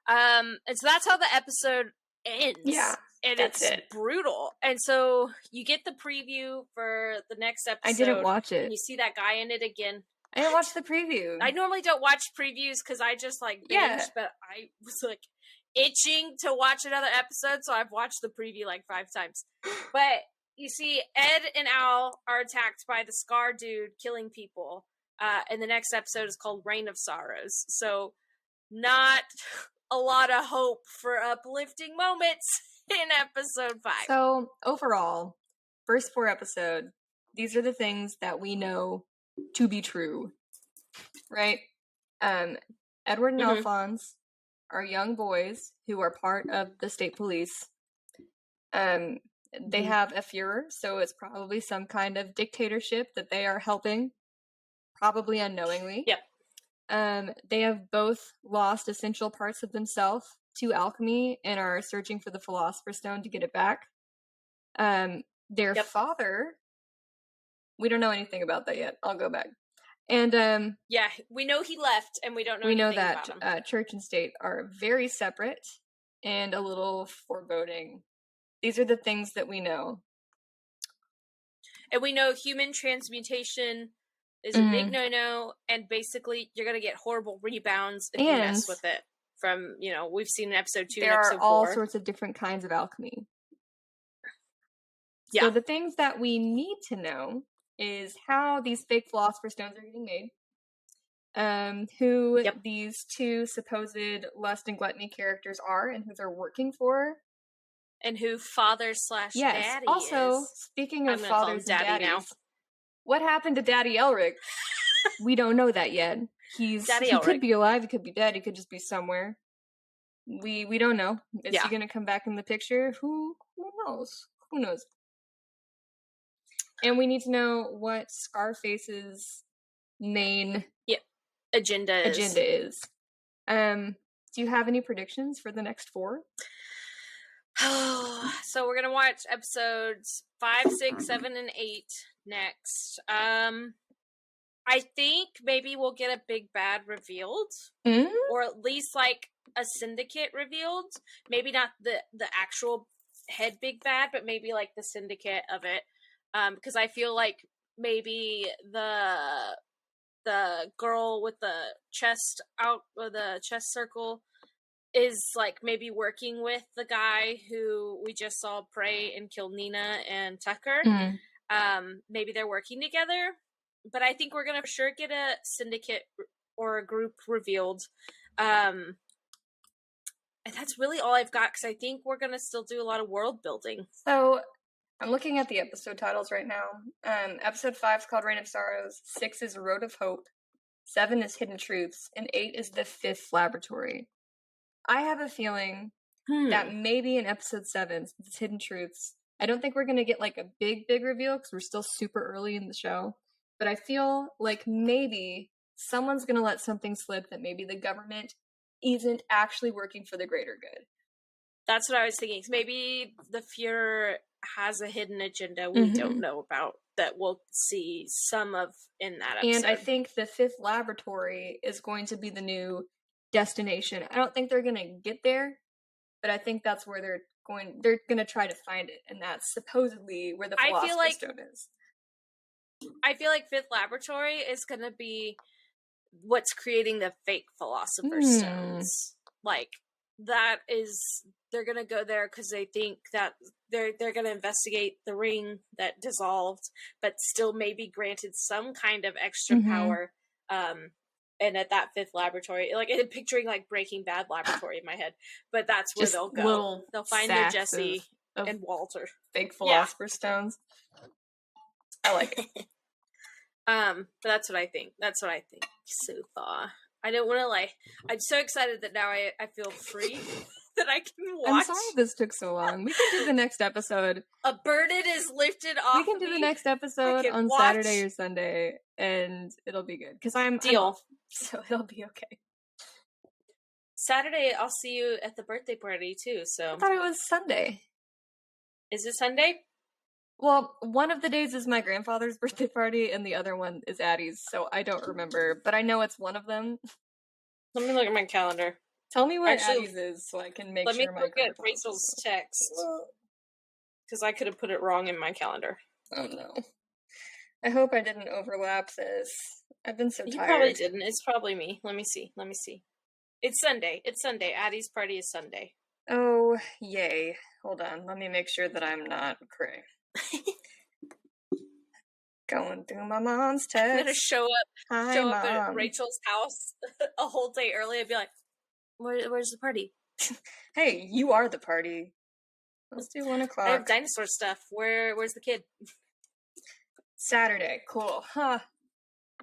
S1: And so that's how the episode ends. Yeah. And it's brutal. And so you get the preview for the next episode.
S2: I didn't watch it.
S1: And you see that guy in it again.
S2: I didn't watch the preview.
S1: I normally don't watch previews because I just like binge, but I was like itching to watch another episode, so I've watched the preview like 5 times. But you see, Ed and Al are attacked by the Scar dude killing people. And the next episode is called Reign of Sorrows. So, not a lot of hope for uplifting moments in episode 5.
S2: So, overall, first 4 episodes, these are the things that we know to be true. Right? Edward and Alphonse are young boys who are part of the state police. They have a Führer, so it's probably some kind of dictatorship that they are helping, probably unknowingly.
S1: Yep.
S2: They have both lost essential parts of themselves to alchemy and are searching for the Philosopher's Stone to get it back. Their father, we don't know anything about that yet. I'll go back. And
S1: yeah, we know he left, and we don't know anything about him.
S2: We know that church and state are very separate and a little foreboding. These are the things that we know.
S1: And we know human transmutation is a big no-no, and basically you're going to get horrible rebounds if you mess with it. From, we've seen in episode 2 and episode 4.
S2: There are all sorts of different kinds of alchemy. Yeah. So the things that we need to know is how these fake Philosopher's Stones are getting made, who these 2 supposed lust and gluttony characters are, and who they're working for.
S1: And who father slash daddy
S2: also,
S1: is.
S2: speaking
S1: I'm
S2: of
S1: gonna call
S2: fathers
S1: him
S2: and
S1: Daddy
S2: daddies,
S1: now.
S2: what happened to Daddy Elric? We don't know that yet.
S1: Daddy
S2: He
S1: Elric.
S2: could be alive, he could be dead, he could just be somewhere. We don't know. Is he gonna come back in the picture? Who knows? Who knows? And we need to know what Scarface's main
S1: agenda
S2: is. Do you have any predictions for the next 4?
S1: So we're gonna watch episodes 5, 6, 7, and 8 next. I think maybe we'll get a big bad revealed, or at least like a syndicate revealed. Maybe not the actual head big bad, but maybe like the syndicate of it. Because I feel like maybe the girl with the chest out, or the chest circle, is like maybe working with the guy who we just saw pray and kill Nina and Tucker. Maybe they're working together, but I think we're gonna for sure get a syndicate or a group revealed. And that's really all I've got, because I think we're gonna still do a lot of world building.
S2: So I'm looking at the episode titles right now. Episode 5 is called Reign of Sorrows, 6 is Road of Hope, 7 is Hidden Truths, and 8 is The Fifth Laboratory. I have a feeling that maybe in episode 7, since it's Hidden Truths, I don't think we're going to get like a big reveal because we're still super early in the show. But I feel like maybe someone's going to let something slip that maybe the government isn't actually working for the greater good.
S1: That's what I was thinking. Maybe the Fuhrer has a hidden agenda we don't know about that we'll see some of in that episode.
S2: And I think the Fifth Laboratory is going to be the new destination. I don't think they're going to get there, but I think that's where they're going to try to find it, and that's supposedly where the Philosopher's Stone is.
S1: I feel like Fifth Laboratory is going to be what's creating the fake Philosopher's Stones. Like, that is, they're going to go there because they think that they're going to investigate the ring that dissolved, but still maybe granted some kind of extra power. And at that Fifth Laboratory, like, I'm picturing like Breaking Bad laboratory in my head, but that's where they'll go. They'll find their Jesse and Walter.
S2: Fake Philosopher's Stones. I like it.
S1: But that's what I think. So far, I don't want to lie. I'm so excited that now I feel free that I can watch.
S2: I'm sorry this took so long. We can do the next episode.
S1: A burden is lifted off.
S2: We can do the next episode on Saturday or Sunday, and it'll be good because I'm off, so it'll be okay.
S1: Saturday, I'll see you at the birthday party too. So
S2: I thought it was Sunday.
S1: Is it Sunday?
S2: Well, one of the days is my grandfather's birthday party, and the other one is Addie's, so I don't remember, but I know it's one of them.
S1: Let me look at my calendar.
S2: Tell me what Addie's is, so I can make sure my
S1: Let me look at Rachel's text, because I could have put it wrong in my calendar.
S2: Oh no. I hope I didn't overlap this. I've been so tired.
S1: You probably didn't. It's probably me. Let me see. It's Sunday. Addie's party is Sunday.
S2: Oh, yay. Hold on. Let me make sure that I'm not cray. Going through my mom's text.
S1: I'm gonna show up at Rachel's house a whole day early and be like, where's the party?
S2: Hey, you are the party. Let's do 1 o'clock.
S1: I have dinosaur stuff. Where's the kid?
S2: Saturday. Cool. Huh.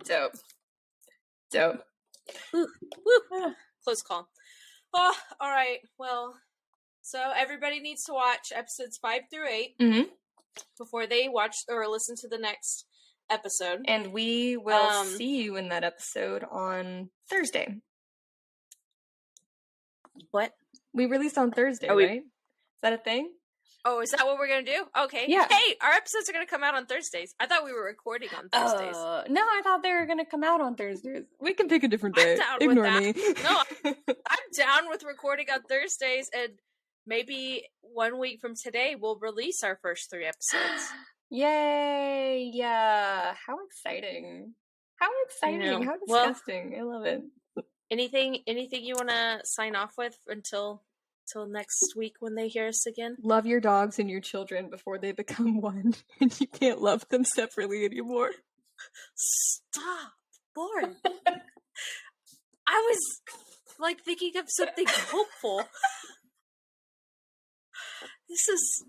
S2: Dope.
S1: Woo. Close call. Oh, alright. Well, so everybody needs to watch episodes 5 through 8 before they watch or listen to the next episode.
S2: And we will see you in that episode on Thursday.
S1: What?
S2: We released on Thursday, right? Is that a thing?
S1: Oh, is that what we're going to do? Okay.
S2: Yeah.
S1: Hey, our episodes are going to come out on Thursdays. I thought we were recording on Thursdays.
S2: No, I thought they were going to come out on Thursdays. We can pick a different day. Ignore me.
S1: No, I'm down with recording on Thursdays, and maybe 1 week from today we'll release our first 3 episodes.
S2: Yay! Yeah. How exciting. How disgusting. I love it.
S1: Anything you want to sign off with until next week when they hear us again?
S2: Love your dogs and your children before they become one, and you can't love them separately anymore.
S1: Stop. Boring. I was like thinking of something hopeful. This is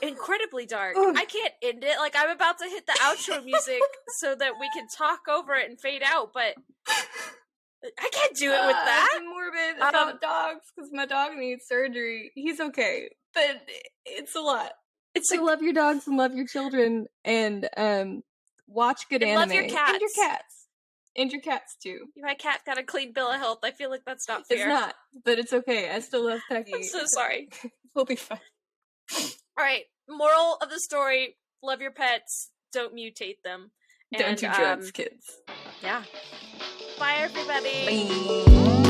S1: incredibly dark. I can't end it. Like, I'm about to hit the outro music so that we can talk over it and fade out, but I can't do it with that.
S2: It's morbid about dogs, because my dog needs surgery. He's okay, but it's a lot. So love your dogs and love your children, and watch good anime.
S1: Love your cats.
S2: And your cats. And your cats, too.
S1: My cat got a clean bill of health. I feel like that's not fair.
S2: It's not, but it's okay. I still love Peggy.
S1: I'm so sorry.
S2: We'll be fine.
S1: Alright, moral of the story, love your pets, don't mutate them.
S2: Don't do drugs, kids.
S1: Yeah. Bye, everybody.
S2: Bye.